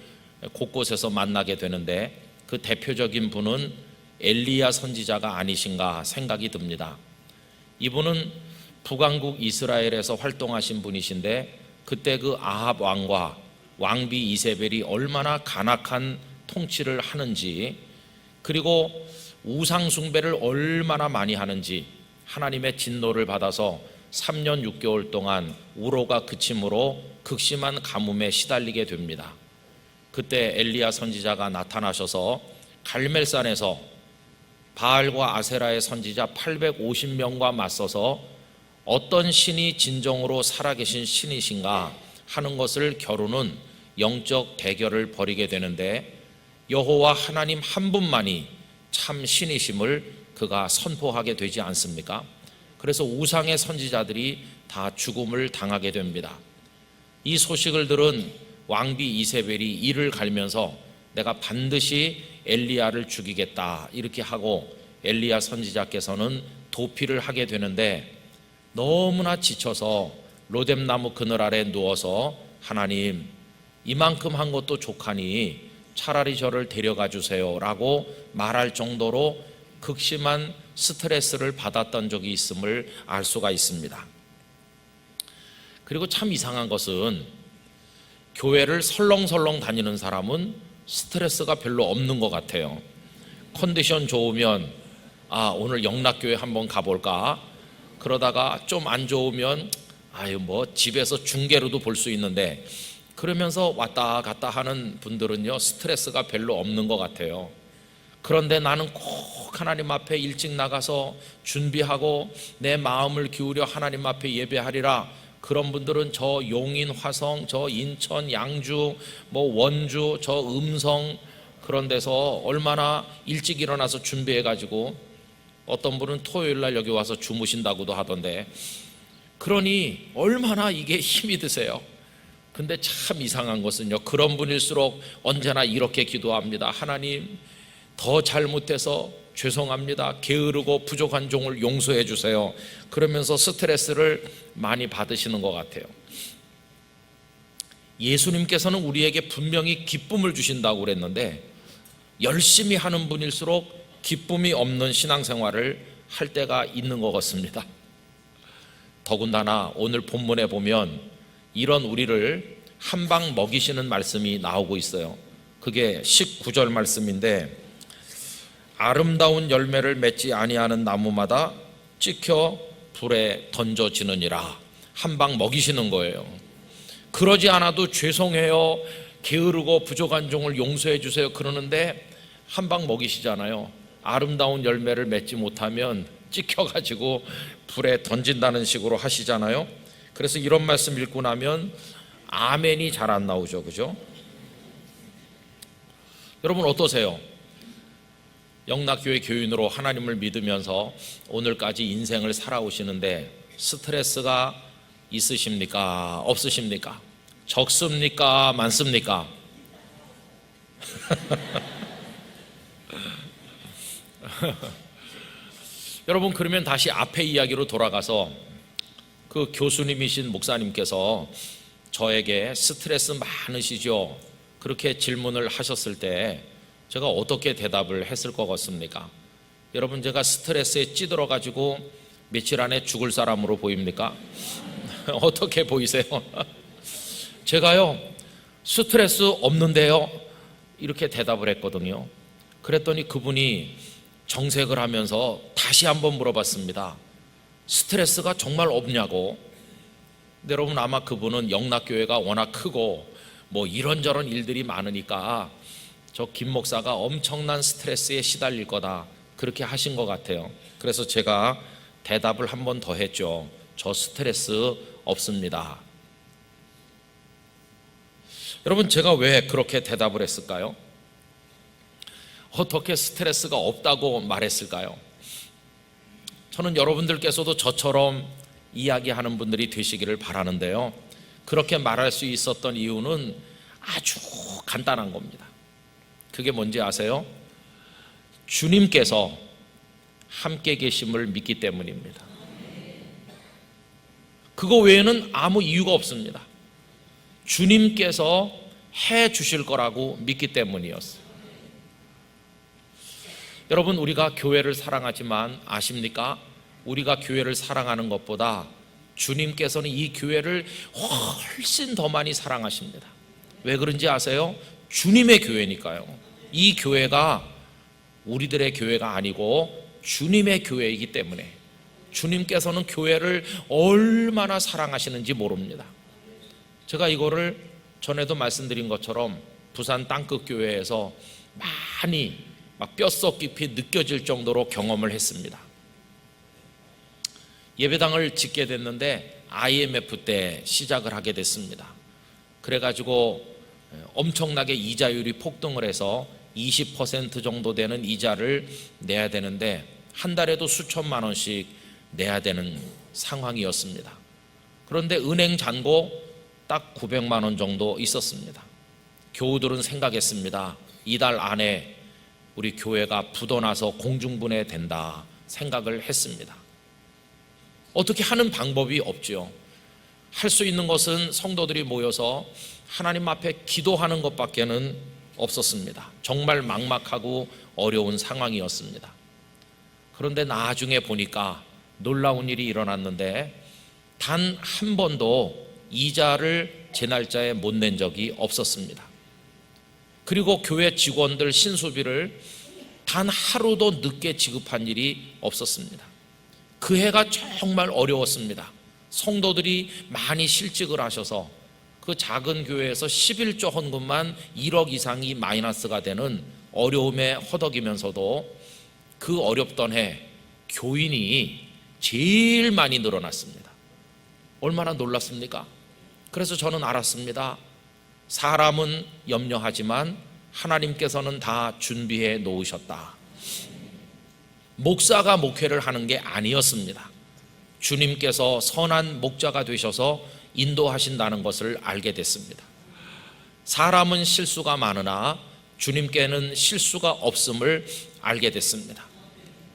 곳곳에서 만나게 되는데 그 대표적인 분은 엘리야 선지자가 아니신가 생각이 듭니다. 이분은 북왕국 이스라엘에서 활동하신 분이신데, 그때 그 아합 왕과 왕비 이세벨이 얼마나 간악한 통치를 하는지, 그리고 우상 숭배를 얼마나 많이 하는지 하나님의 진노를 받아서 3년 6개월 동안 우로가 그침으로 극심한 가뭄에 시달리게 됩니다. 그때 엘리야 선지자가 나타나셔서 갈멜산에서 바알과 아세라의 선지자 850명과 맞서서 어떤 신이 진정으로 살아계신 신이신가 하는 것을 겨루는 영적 대결을 벌이게 되는데, 여호와 하나님 한 분만이 참 신이심을 그가 선포하게 되지 않습니까? 그래서 우상의 선지자들이 다 죽음을 당하게 됩니다. 이 소식을 들은 왕비 이세벨이 이를 갈면서 내가 반드시 엘리야를 죽이겠다 이렇게 하고, 엘리야 선지자께서는 도피를 하게 되는데, 너무나 지쳐서 로뎀나무 그늘 아래 누워서 하나님, 이만큼 한 것도 족하니 차라리 저를 데려가 주세요 라고 말할 정도로 극심한 스트레스를 받았던 적이 있음을 알 수가 있습니다. 그리고 참 이상한 것은, 교회를 설렁설렁 다니는 사람은 스트레스가 별로 없는 것 같아요. 컨디션 좋으면 오늘 영락교회 한번 가볼까, 그러다가 좀 안 좋으면 집에서 중계로도 볼 수 있는데, 그러면서 왔다 갔다 하는 분들은요 스트레스가 별로 없는 것 같아요. 그런데 나는 꼭 하나님 앞에 일찍 나가서 준비하고 내 마음을 기울여 하나님 앞에 예배하리라, 그런 분들은 저 용인, 화성, 저 인천, 양주, 원주, 저 음성, 그런 데서 얼마나 일찍 일어나서 준비해가지고, 어떤 분은 토요일 날 여기 와서 주무신다고도 하던데, 그러니 얼마나 이게 힘이 드세요. 근데 참 이상한 것은요, 그런 분일수록 언제나 이렇게 기도합니다. 하나님, 더 잘못해서 죄송합니다. 게으르고 부족한 종을 용서해 주세요. 그러면서 스트레스를 많이 받으시는 것 같아요. 예수님께서는 우리에게 분명히 기쁨을 주신다고 그랬는데, 열심히 하는 분일수록 기쁨이 없는 신앙생활을 할 때가 있는 것 같습니다. 더군다나 오늘 본문에 보면 이런 우리를 한 방 먹이시는 말씀이 나오고 있어요. 그게 19절 말씀인데, 아름다운 열매를 맺지 아니하는 나무마다 찍혀 불에 던져지느니라. 한 방 먹이시는 거예요. 그러지 않아도 죄송해요, 게으르고 부족한 종을 용서해 주세요 그러는데 한 방 먹이시잖아요. 아름다운 열매를 맺지 못하면 찍혀가지고 불에 던진다는 식으로 하시잖아요. 그래서 이런 말씀 읽고 나면 아멘이 잘 안 나오죠, 그죠? 여러분 어떠세요? 영락교회 교인으로 하나님을 믿으면서 오늘까지 인생을 살아오시는데 스트레스가 있으십니까? 없으십니까? 적습니까? 많습니까? 여러분, 그러면 다시 앞에 이야기로 돌아가서 그 교수님이신 목사님께서 저에게 스트레스 많으시죠? 그렇게 질문을 하셨을 때 제가 어떻게 대답을 했을 것 같습니까? 여러분, 제가 스트레스에 찌들어 가지고 며칠 안에 죽을 사람으로 보입니까? 어떻게 보이세요? 제가요, 스트레스 없는데요, 이렇게 대답을 했거든요. 그랬더니 그분이 정색을 하면서 다시 한번 물어봤습니다. 스트레스가 정말 없냐고. 근데 여러분, 아마 그분은 영락교회가 워낙 크고 이런저런 일들이 많으니까 저 김 목사가 엄청난 스트레스에 시달릴 거다, 그렇게 하신 것 같아요. 그래서 제가 대답을 한 번 더 했죠. 저 스트레스 없습니다. 여러분, 제가 왜 그렇게 대답을 했을까요? 어떻게 스트레스가 없다고 말했을까요? 저는 여러분들께서도 저처럼 이야기하는 분들이 되시기를 바라는데요, 그렇게 말할 수 있었던 이유는 아주 간단한 겁니다. 그게 뭔지 아세요? 주님께서 함께 계심을 믿기 때문입니다. 그거 외에는 아무 이유가 없습니다. 주님께서 해 주실 거라고 믿기 때문이었어요. 여러분, 우리가 교회를 사랑하지만 아십니까? 우리가 교회를 사랑하는 것보다 주님께서는 이 교회를 훨씬 더 많이 사랑하십니다. 왜 그런지 아세요? 주님의 교회니까요. 이 교회가 우리들의 교회가 아니고 주님의 교회이기 때문에 주님께서는 교회를 얼마나 사랑하시는지 모릅니다. 제가 이거를 전에도 말씀드린 것처럼 부산 땅끝 교회에서 많이 뼈속 깊이 느껴질 정도로 경험을 했습니다. 예배당을 짓게 됐는데 IMF 때 시작을 하게 됐습니다. 그래가지고 엄청나게 이자율이 폭등을 해서 20% 정도 되는 이자를 내야 되는데 한 달에도 수천만 원씩 내야 되는 상황이었습니다. 그런데 은행 잔고 딱 900만 원 정도 있었습니다. 교우들은 생각했습니다. 이달 안에 우리 교회가 부도나서 공중분해 된다 생각을 했습니다. 어떻게 하는 방법이 없죠. 할 수 있는 것은 성도들이 모여서 하나님 앞에 기도하는 것밖에는 없었습니다. 정말 막막하고 어려운 상황이었습니다. 그런데 나중에 보니까 놀라운 일이 일어났는데 단 한 번도 이자를 제 날짜에 못 낸 적이 없었습니다. 그리고 교회 직원들 신수비를 단 하루도 늦게 지급한 일이 없었습니다. 그 해가 정말 어려웠습니다. 성도들이 많이 실직을 하셔서 그 작은 교회에서 11조 헌금만 1억 이상이 마이너스가 되는 어려움에 허덕이면서도 그 어렵던 해 교인이 제일 많이 늘어났습니다. 얼마나 놀랐습니까? 그래서 저는 알았습니다. 사람은 염려하지만 하나님께서는 다 준비해 놓으셨다. 목사가 목회를 하는 게 아니었습니다. 주님께서 선한 목자가 되셔서 인도하신다는 것을 알게 됐습니다. 사람은 실수가 많으나 주님께는 실수가 없음을 알게 됐습니다.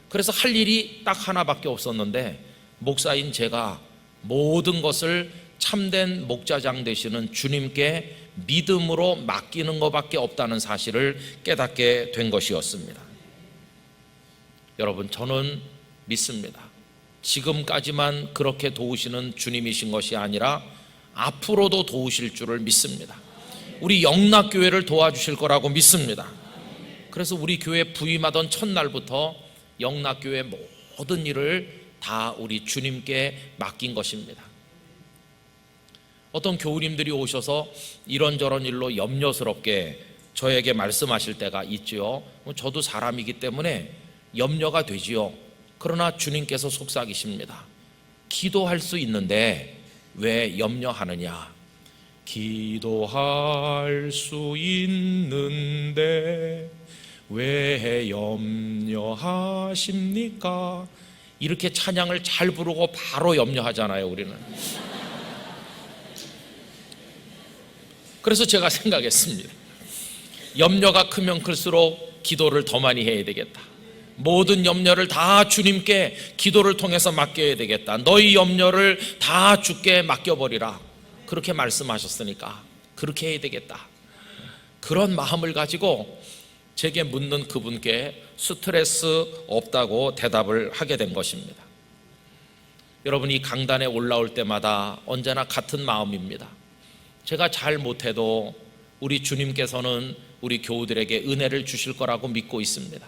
그래서 할 일이 딱 하나밖에 없었는데 목사인 제가 모든 것을 참된 목자장 되시는 주님께 믿음으로 맡기는 것밖에 없다는 사실을 깨닫게 된 것이었습니다. 여러분, 저는 믿습니다. 지금까지만 그렇게 도우시는 주님이신 것이 아니라 앞으로도 도우실 줄을 믿습니다. 우리 영락교회를 도와주실 거라고 믿습니다. 그래서 우리 교회 부임하던 첫날부터 영락교회 모든 일을 다 우리 주님께 맡긴 것입니다. 어떤 교우님들이 오셔서 이런저런 일로 염려스럽게 저에게 말씀하실 때가 있지요. 저도 사람이기 때문에 염려가 되지요. 그러나 주님께서 속삭이십니다. 기도할 수 있는데 왜 염려하느냐? 기도할 수 있는데 왜 염려하십니까? 이렇게 찬양을 잘 부르고 바로 염려하잖아요, 우리는. 그래서 제가 생각했습니다. 염려가 크면 클수록 기도를 더 많이 해야 되겠다. 모든 염려를 다 주님께 기도를 통해서 맡겨야 되겠다. 너희 염려를 다 주께 맡겨버리라. 그렇게 말씀하셨으니까 그렇게 해야 되겠다. 그런 마음을 가지고 제게 묻는 그분께 스트레스 없다고 대답을 하게 된 것입니다. 여러분이 강단에 올라올 때마다 언제나 같은 마음입니다. 제가 잘 못해도 우리 주님께서는 우리 교우들에게 은혜를 주실 거라고 믿고 있습니다.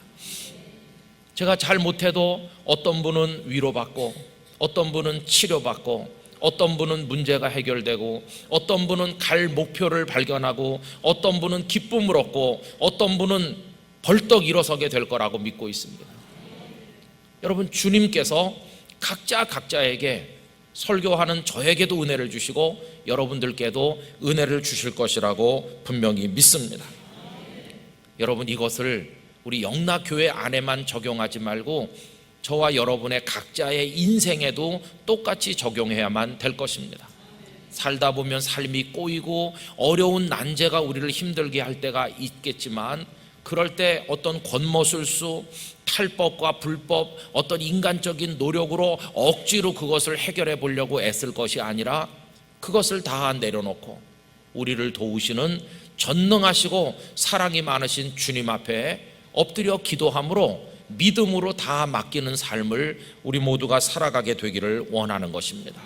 제가 잘 못해도 어떤 분은 위로받고, 어떤 분은 치료받고, 어떤 분은 문제가 해결되고, 어떤 분은 갈 목표를 발견하고, 어떤 분은 기쁨을 얻고, 어떤 분은 벌떡 일어서게 될 거라고 믿고 있습니다. 여러분, 주님께서 각자에게 설교하는 저에게도 은혜를 주시고 여러분들께도 은혜를 주실 것이라고 분명히 믿습니다. 여러분, 이것을 우리 영락교회 안에만 적용하지 말고 저와 여러분의 각자의 인생에도 똑같이 적용해야만 될 것입니다. 살다 보면 삶이 꼬이고 어려운 난제가 우리를 힘들게 할 때가 있겠지만 그럴 때 어떤 권모술수, 탈법과 불법, 어떤 인간적인 노력으로 억지로 그것을 해결해 보려고 애쓸 것이 아니라 그것을 다 내려놓고 우리를 도우시는 전능하시고 사랑이 많으신 주님 앞에 엎드려 기도함으로 믿음으로 다 맡기는 삶을 우리 모두가 살아가게 되기를 원하는 것입니다.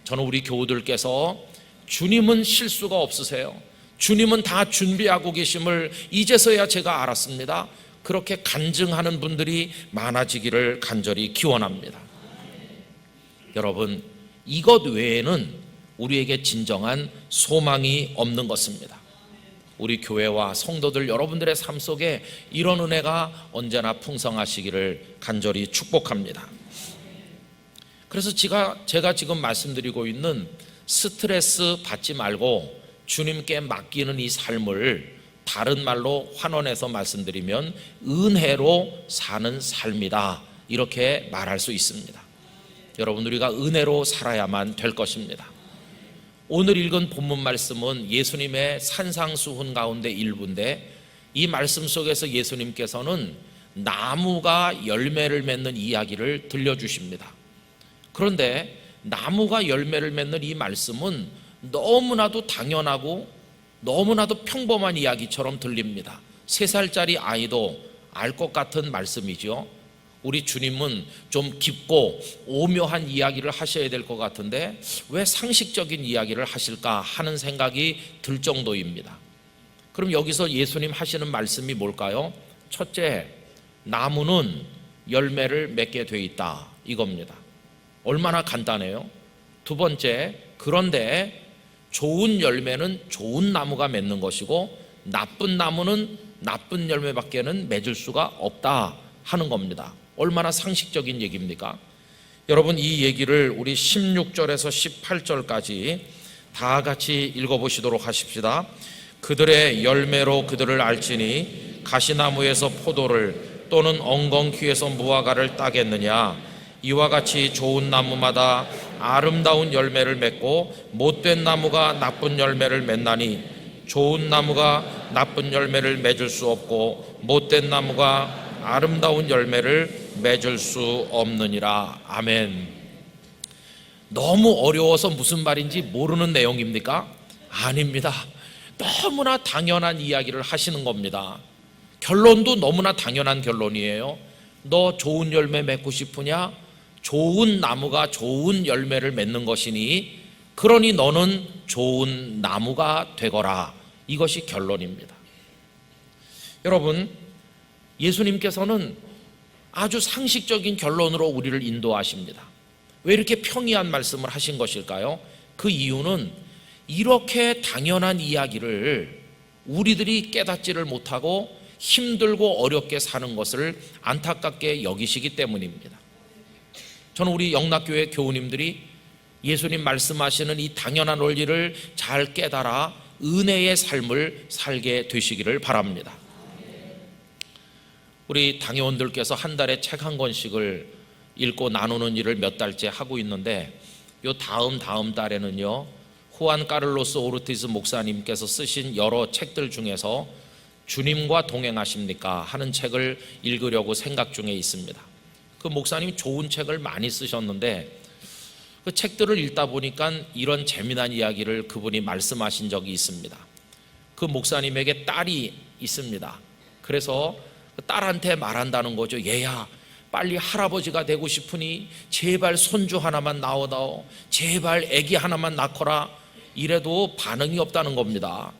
저는 우리 교우들께서 주님은 실수가 없으세요. 주님은 다 준비하고 계심을 이제서야 제가 알았습니다. 그렇게 간증하는 분들이 많아지기를 간절히 기원합니다. 여러분, 이것 외에는 우리에게 진정한 소망이 없는 것입니다. 우리 교회와 성도들 여러분들의 삶 속에 이런 은혜가 언제나 풍성하시기를 간절히 축복합니다. 그래서 제가 지금 말씀드리고 있는 스트레스 받지 말고 주님께 맡기는 이 삶을 다른 말로 환원해서 말씀드리면 은혜로 사는 삶이다, 이렇게 말할 수 있습니다. 여러분, 우리가 은혜로 살아야만 될 것입니다. 오늘 읽은 본문 말씀은 예수님의 산상수훈 가운데 일부인데, 이 말씀 속에서 예수님께서는 나무가 열매를 맺는 이야기를 들려주십니다. 그런데 나무가 열매를 맺는 이 말씀은 너무나도 당연하고 너무나도 평범한 이야기처럼 들립니다. 3살짜리 아이도 알 것 같은 말씀이죠. 우리 주님은 좀 깊고 오묘한 이야기를 하셔야 될 것 같은데 왜 상식적인 이야기를 하실까 하는 생각이 들 정도입니다. 그럼 여기서 예수님 하시는 말씀이 뭘까요? 첫째, 나무는 열매를 맺게 돼 있다, 이겁니다. 얼마나 간단해요. 두 번째, 그런데 좋은 열매는 좋은 나무가 맺는 것이고 나쁜 나무는 나쁜 열매밖에는 맺을 수가 없다 하는 겁니다. 얼마나 상식적인 얘기입니까? 여러분, 이 얘기를 우리 16절에서 18절까지 다 같이 읽어보시도록 하십시다. 그들의 열매로 그들을 알지니 가시나무에서 포도를 또는 엉겅퀴에서 무화과를 따겠느냐. 이와 같이 좋은 나무마다 아름다운 열매를 맺고 못된 나무가 나쁜 열매를 맺나니 좋은 나무가 나쁜 열매를 맺을 수 없고 못된 나무가 아름다운 열매를 맺을 수 없느니라. 아멘. 너무 어려워서 무슨 말인지 모르는 내용입니까? 아닙니다. 너무나 당연한 이야기를 하시는 겁니다. 결론도 너무나 당연한 결론이에요. 너 좋은 열매 맺고 싶으냐? 좋은 나무가 좋은 열매를 맺는 것이니 그러니 너는 좋은 나무가 되거라. 이것이 결론입니다. 여러분, 예수님께서는 아주 상식적인 결론으로 우리를 인도하십니다. 왜 이렇게 평이한 말씀을 하신 것일까요? 그 이유는 이렇게 당연한 이야기를 우리들이 깨닫지를 못하고 힘들고 어렵게 사는 것을 안타깝게 여기시기 때문입니다. 저는 우리 영락교회 교우님들이 예수님 말씀하시는 이 당연한 원리를 잘 깨달아 은혜의 삶을 살게 되시기를 바랍니다. 우리 당회원들께서 한 달에 책 한 권씩을 읽고 나누는 일을 몇 달째 하고 있는데, 요 다음 달에는요 후안 까를로스 오르티즈 목사님께서 쓰신 여러 책들 중에서 주님과 동행하십니까 하는 책을 읽으려고 생각 중에 있습니다. 그 목사님이 좋은 책을 많이 쓰셨는데 그 책들을 읽다 보니까 이런 재미난 이야기를 그분이 말씀하신 적이 있습니다. 그 목사님에게 딸이 있습니다. 그래서 그 딸한테 말한다는 거죠. 얘야, 빨리 할아버지가 되고 싶으니 제발 손주 하나만 낳아다오, 제발 아기 하나만 낳거라. 이래도 반응이 없다는 겁니다.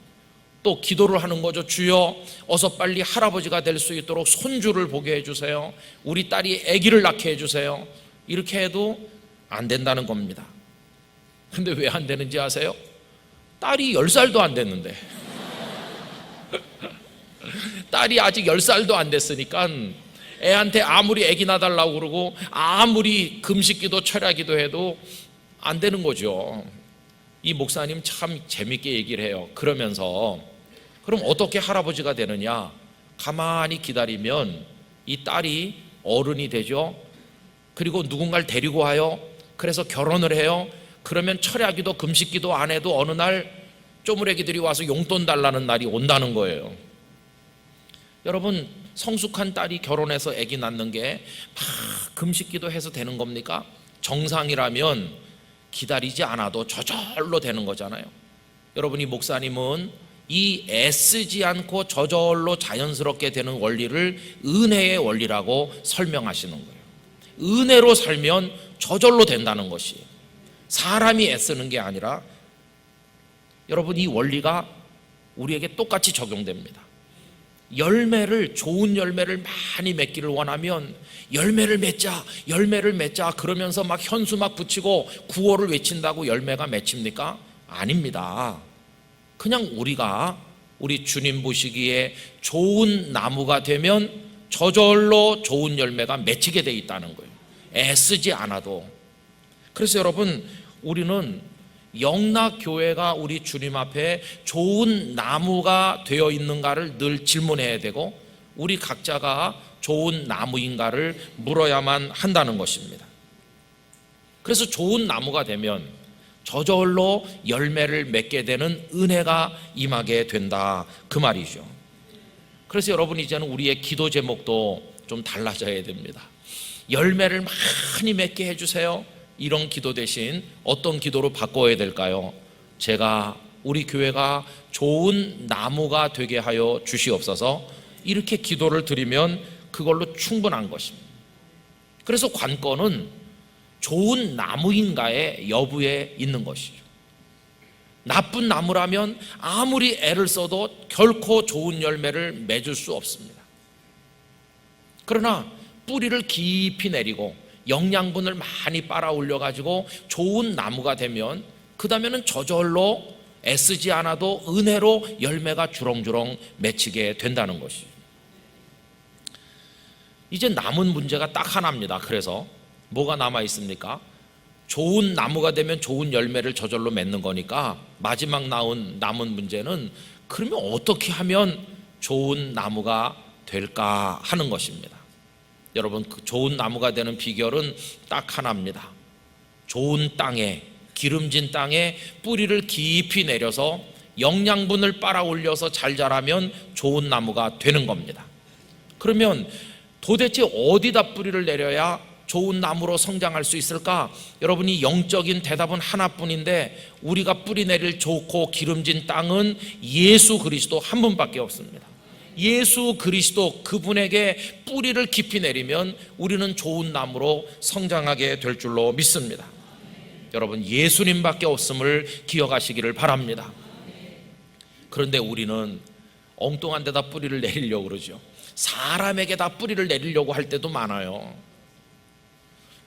또 기도를 하는 거죠. 주여, 어서 빨리 할아버지가 될 수 있도록 손주를 보게 해주세요. 우리 딸이 아기를 낳게 해주세요. 이렇게 해도 안 된다는 겁니다. 근데 왜 안 되는지 아세요? 딸이 10살도 안 됐는데 딸이 아직 10살도 안 됐으니까 애한테 아무리 아기 낳아달라고 그러고 아무리 금식기도 철야기도 해도 안 되는 거죠. 이 목사님 참 재밌게 얘기를 해요. 그러면서 그럼 어떻게 할아버지가 되느냐? 가만히 기다리면 이 딸이 어른이 되죠. 그리고 누군가를 데리고 와요. 그래서 결혼을 해요. 그러면 철야기도 금식기도 안 해도 어느 날 쪼무레기들이 와서 용돈 달라는 날이 온다는 거예요. 여러분, 성숙한 딸이 결혼해서 아기 낳는 게 막 금식기도 해서 되는 겁니까? 정상이라면 기다리지 않아도 저절로 되는 거잖아요. 여러분, 이 목사님은 이 애쓰지 않고 저절로 자연스럽게 되는 원리를 은혜의 원리라고 설명하시는 거예요. 은혜로 살면 저절로 된다는 것이, 사람이 애쓰는 게 아니라, 여러분, 이 원리가 우리에게 똑같이 적용됩니다. 좋은 열매를 많이 맺기를 원하면 열매를 맺자 그러면서 막 현수 막 붙이고 구호를 외친다고 열매가 맺힙니까? 아닙니다. 그냥 우리 주님 보시기에 좋은 나무가 되면 저절로 좋은 열매가 맺히게 돼 있다는 거예요. 애쓰지 않아도. 그래서 여러분, 우리는 영락교회가 우리 주님 앞에 좋은 나무가 되어 있는가를 늘 질문해야 되고, 우리 각자가 좋은 나무인가를 물어야만 한다는 것입니다. 그래서 좋은 나무가 되면 저절로 열매를 맺게 되는 은혜가 임하게 된다, 그 말이죠. 그래서 여러분, 이제는 우리의 기도 제목도 좀 달라져야 됩니다. 열매를 많이 맺게 해주세요, 이런 기도 대신 어떤 기도로 바꿔야 될까요? 우리 교회가 좋은 나무가 되게 하여 주시옵소서, 이렇게 기도를 드리면 그걸로 충분한 것입니다. 그래서 관건은 좋은 나무인가의 여부에 있는 것이죠. 나쁜 나무라면 아무리 애를 써도 결코 좋은 열매를 맺을 수 없습니다. 그러나 뿌리를 깊이 내리고 영양분을 많이 빨아 올려 가지고 좋은 나무가 되면 그 다음에는 저절로 애쓰지 않아도 은혜로 열매가 주렁주렁 맺히게 된다는 것이죠. 이제 남은 문제가 딱 하나입니다. 그래서 뭐가 남아 있습니까? 좋은 나무가 되면 좋은 열매를 저절로 맺는 거니까 마지막 남은 문제는, 그러면 어떻게 하면 좋은 나무가 될까 하는 것입니다. 여러분, 그 좋은 나무가 되는 비결은 딱 하나입니다. 좋은 땅에, 기름진 땅에 뿌리를 깊이 내려서 영양분을 빨아 올려서 잘 자라면 좋은 나무가 되는 겁니다. 그러면 도대체 어디다 뿌리를 내려야 좋은 나무로 성장할 수 있을까? 여러분이 영적인 대답은 하나뿐인데, 우리가 뿌리 내릴 좋고 기름진 땅은 예수 그리스도 한 분밖에 없습니다. 예수 그리스도, 그분에게 뿌리를 깊이 내리면 우리는 좋은 나무로 성장하게 될 줄로 믿습니다. 여러분, 예수님밖에 없음을 기억하시기를 바랍니다. 그런데 우리는 엉뚱한 데다 뿌리를 내리려고 그러죠. 사람에게 다 뿌리를 내리려고 할 때도 많아요.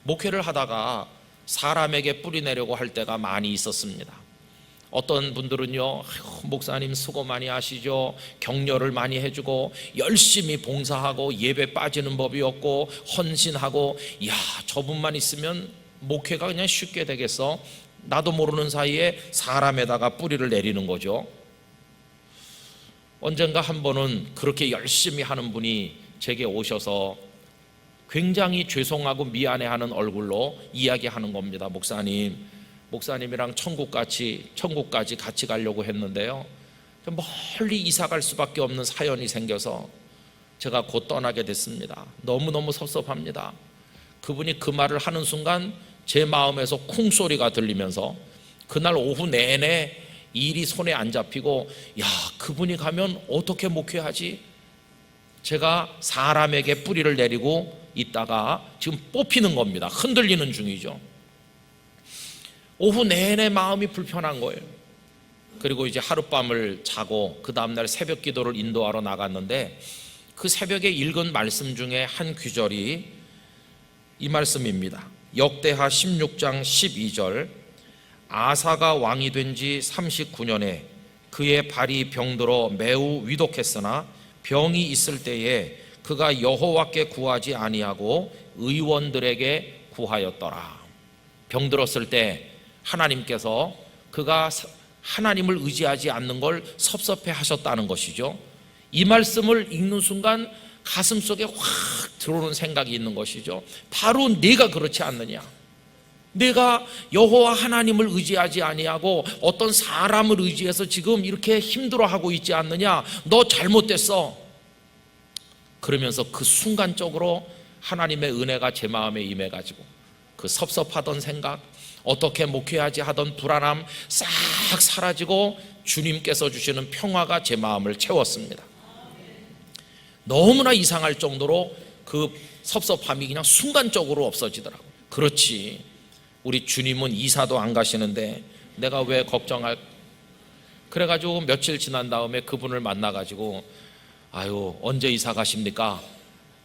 목회를 하다가 사람에게 뿌리 내려고 할 때가 많이 있었습니다. 어떤 분들은요, 목사님 수고 많이 하시죠, 격려를 많이 해주고 열심히 봉사하고 예배 빠지는 법이 없고 헌신하고, 야, 저분만 있으면 목회가 그냥 쉽게 되겠어, 나도 모르는 사이에 사람에다가 뿌리를 내리는 거죠. 언젠가 한 번은 그렇게 열심히 하는 분이 제게 오셔서 굉장히 죄송하고 미안해하는 얼굴로 이야기하는 겁니다. 목사님이랑 천국까지 같이 가려고 했는데요, 멀리 이사 갈 수밖에 없는 사연이 생겨서 제가 곧 떠나게 됐습니다. 너무너무 섭섭합니다. 그분이 그 말을 하는 순간 제 마음에서 쿵 소리가 들리면서 그날 오후 내내 일이 손에 안 잡히고, 야, 그분이 가면 어떻게 목회하지? 제가 사람에게 뿌리를 내리고 있다가 지금 뽑히는 겁니다. 흔들리는 중이죠. 오후 내내 마음이 불편한 거예요. 그리고 이제 하룻밤을 자고 그 다음날 새벽 기도를 인도하러 나갔는데, 그 새벽에 읽은 말씀 중에 한 구절이 이 말씀입니다. 역대하 16장 12절, 아사가 왕이 된 지 39년에 그의 발이 병들어 매우 위독했으나 병이 있을 때에 그가 여호와께 구하지 아니하고 의원들에게 구하였더라. 병들었을 때 하나님께서 그가 하나님을 의지하지 않는 걸 섭섭해 하셨다는 것이죠. 이 말씀을 읽는 순간 가슴속에 확 들어오는 생각이 있는 것이죠. 바로 네가 그렇지 않느냐, 내가 여호와 하나님을 의지하지 아니하고 어떤 사람을 의지해서 지금 이렇게 힘들어하고 있지 않느냐, 너 잘못됐어. 그러면서 그 순간적으로 하나님의 은혜가 제 마음에 임해가지고 그 섭섭하던 생각, 어떻게 목회하지 하던 불안함 싹 사라지고 주님께서 주시는 평화가 제 마음을 채웠습니다. 너무나 이상할 정도로 그 섭섭함이 그냥 순간적으로 없어지더라고요. 그렇지, 우리 주님은 이사도 안 가시는데 내가 왜 걱정할. 그래가지고 며칠 지난 다음에 그분을 만나가지고, 아유, 언제 이사 가십니까?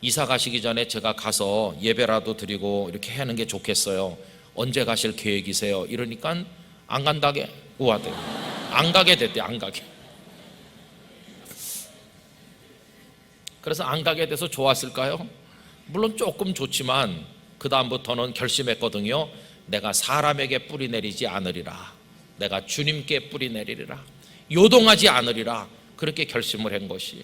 이사 가시기 전에 제가 가서 예배라도 드리고 이렇게 하는 게 좋겠어요. 언제 가실 계획이세요? 이러니까 안 간다게 우하대. 안 가게 됐대. 안 가게. 그래서 안 가게 돼서 좋았을까요? 물론 조금 좋지만 그 다음부터는 결심했거든요. 내가 사람에게 뿌리 내리지 않으리라. 내가 주님께 뿌리 내리리라. 요동하지 않으리라. 그렇게 결심을 한 것이,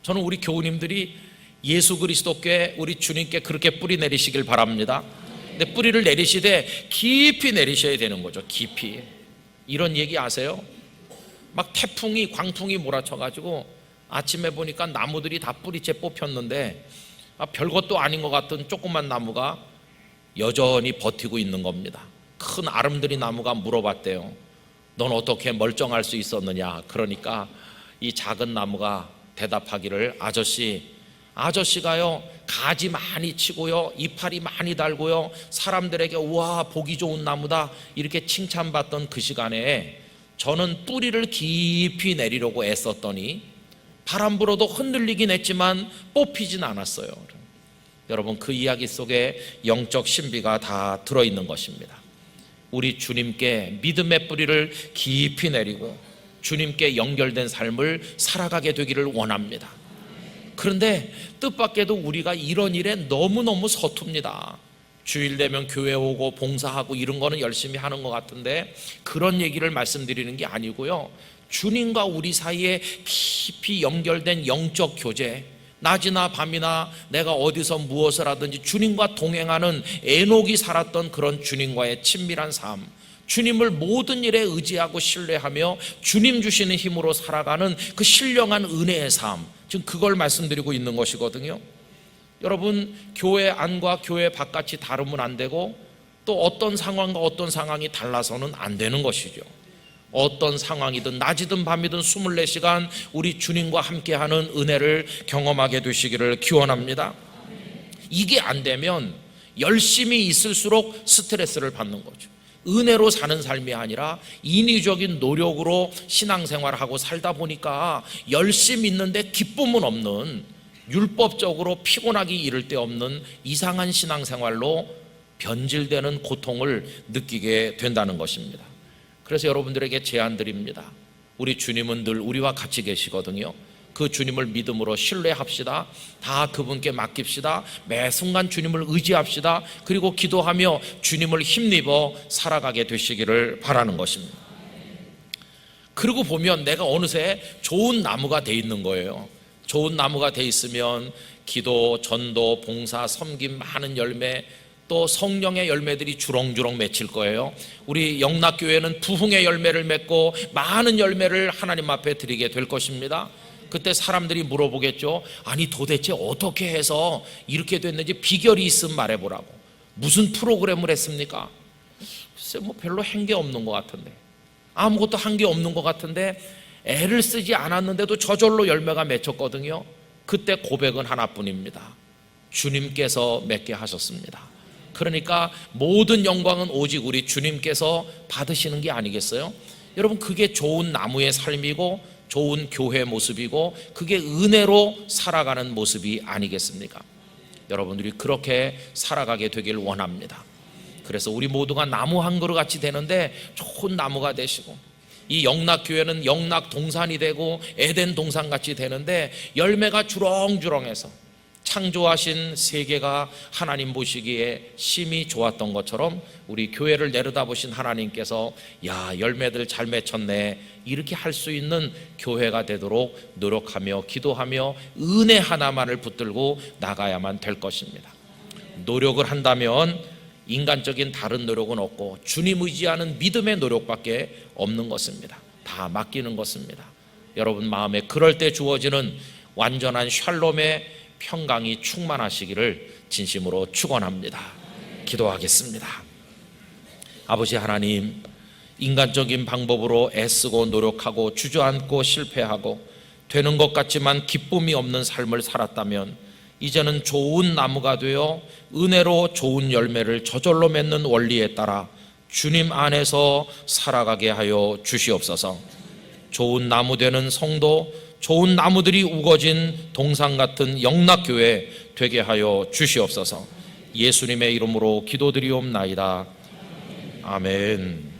저는 우리 교우님들이 예수 그리스도께, 우리 주님께 그렇게 뿌리 내리시길 바랍니다. 근데 뿌리를 내리시되 깊이 내리셔야 되는 거죠. 깊이. 이런 얘기 아세요? 막 태풍이, 광풍이 몰아쳐가지고 아침에 보니까 나무들이 다 뿌리째 뽑혔는데 별것도 아닌 것 같은 조그만 나무가 여전히 버티고 있는 겁니다. 큰 아름드리 나무가 물어봤대요. 넌 어떻게 멀쩡할 수 있었느냐? 그러니까 이 작은 나무가 대답하기를, 아저씨가요 가지 많이 치고요, 이파리 많이 달고요, 사람들에게 우와 보기 좋은 나무다 이렇게 칭찬받던 그 시간에 저는 뿌리를 깊이 내리려고 애썼더니 바람 불어도 흔들리긴 했지만 뽑히진 않았어요. 여러분, 그 이야기 속에 영적 신비가 다 들어있는 것입니다. 우리 주님께 믿음의 뿌리를 깊이 내리고 주님께 연결된 삶을 살아가게 되기를 원합니다. 그런데 뜻밖에도 우리가 이런 일에 너무너무 서툽니다. 주일 되면 교회 오고 봉사하고 이런 거는 열심히 하는 것 같은데 그런 얘기를 말씀드리는 게 아니고요, 주님과 우리 사이에 깊이 연결된 영적 교제, 낮이나 밤이나 내가 어디서 무엇을 하든지 주님과 동행하는 에녹이 살았던 그런 주님과의 친밀한 삶, 주님을 모든 일에 의지하고 신뢰하며 주님 주시는 힘으로 살아가는 그 신령한 은혜의 삶, 지금 그걸 말씀드리고 있는 것이거든요. 여러분, 교회 안과 교회 바깥이 다르면 안 되고 또 어떤 상황과 어떤 상황이 달라서는 안 되는 것이죠. 어떤 상황이든 낮이든 밤이든 24시간 우리 주님과 함께하는 은혜를 경험하게 되시기를 기원합니다. 이게 안 되면 열심히 있을수록 스트레스를 받는 거죠. 은혜로 사는 삶이 아니라 인위적인 노력으로 신앙생활을 하고 살다 보니까 열심히 있는데 기쁨은 없는, 율법적으로 피곤하기 이를 데 없는 이상한 신앙생활로 변질되는 고통을 느끼게 된다는 것입니다. 그래서 여러분들에게 제안드립니다. 우리 주님은 늘 우리와 같이 계시거든요. 그 주님을 믿음으로 신뢰합시다. 다 그분께 맡깁시다. 매 순간 주님을 의지합시다. 그리고 기도하며 주님을 힘입어 살아가게 되시기를 바라는 것입니다. 그러고 보면 내가 어느새 좋은 나무가 돼 있는 거예요. 좋은 나무가 돼 있으면 기도, 전도, 봉사, 섬김, 많은 열매, 또 성령의 열매들이 주렁주렁 맺힐 거예요. 우리 영락교회는 부흥의 열매를 맺고 많은 열매를 하나님 앞에 드리게 될 것입니다. 그때 사람들이 물어보겠죠. 아니 도대체 어떻게 해서 이렇게 됐는지 비결이 있으면 말해보라고. 무슨 프로그램을 했습니까? 글쎄 뭐 별로 한 게 없는 것 같은데, 아무것도 한 게 없는 것 같은데 애를 쓰지 않았는데도 저절로 열매가 맺혔거든요. 그때 고백은 하나뿐입니다. 주님께서 맺게 하셨습니다. 그러니까 모든 영광은 오직 우리 주님께서 받으시는 게 아니겠어요? 여러분, 그게 좋은 나무의 삶이고 좋은 교회 모습이고 그게 은혜로 살아가는 모습이 아니겠습니까? 여러분들이 그렇게 살아가게 되길 원합니다. 그래서 우리 모두가 나무 한 그루 같이 되는데 좋은 나무가 되시고, 이 영락교회는 영락 동산이 되고 에덴 동산 같이 되는데 열매가 주렁주렁해서 창조하신 세계가 하나님 보시기에 심히 좋았던 것처럼 우리 교회를 내려다보신 하나님께서 야, 열매들 잘 맺혔네, 이렇게 할 수 있는 교회가 되도록 노력하며 기도하며 은혜 하나만을 붙들고 나가야만 될 것입니다. 노력을 한다면 인간적인 다른 노력은 없고 주님 의지하는 믿음의 노력밖에 없는 것입니다. 다 맡기는 것입니다. 여러분 마음에 그럴 때 주어지는 완전한 샬롬의 평강이 충만하시기를 진심으로 축원합니다. 기도하겠습니다. 아버지 하나님, 인간적인 방법으로 애쓰고 노력하고 주저앉고 실패하고 되는 것 같지만 기쁨이 없는 삶을 살았다면 이제는 좋은 나무가 되어 은혜로 좋은 열매를 저절로 맺는 원리에 따라 주님 안에서 살아가게 하여 주시옵소서. 좋은 나무 되는 성도, 좋은 나무들이 우거진 동산 같은 영락교회 되게 하여 주시옵소서. 예수님의 이름으로 기도드리옵나이다. 아멘.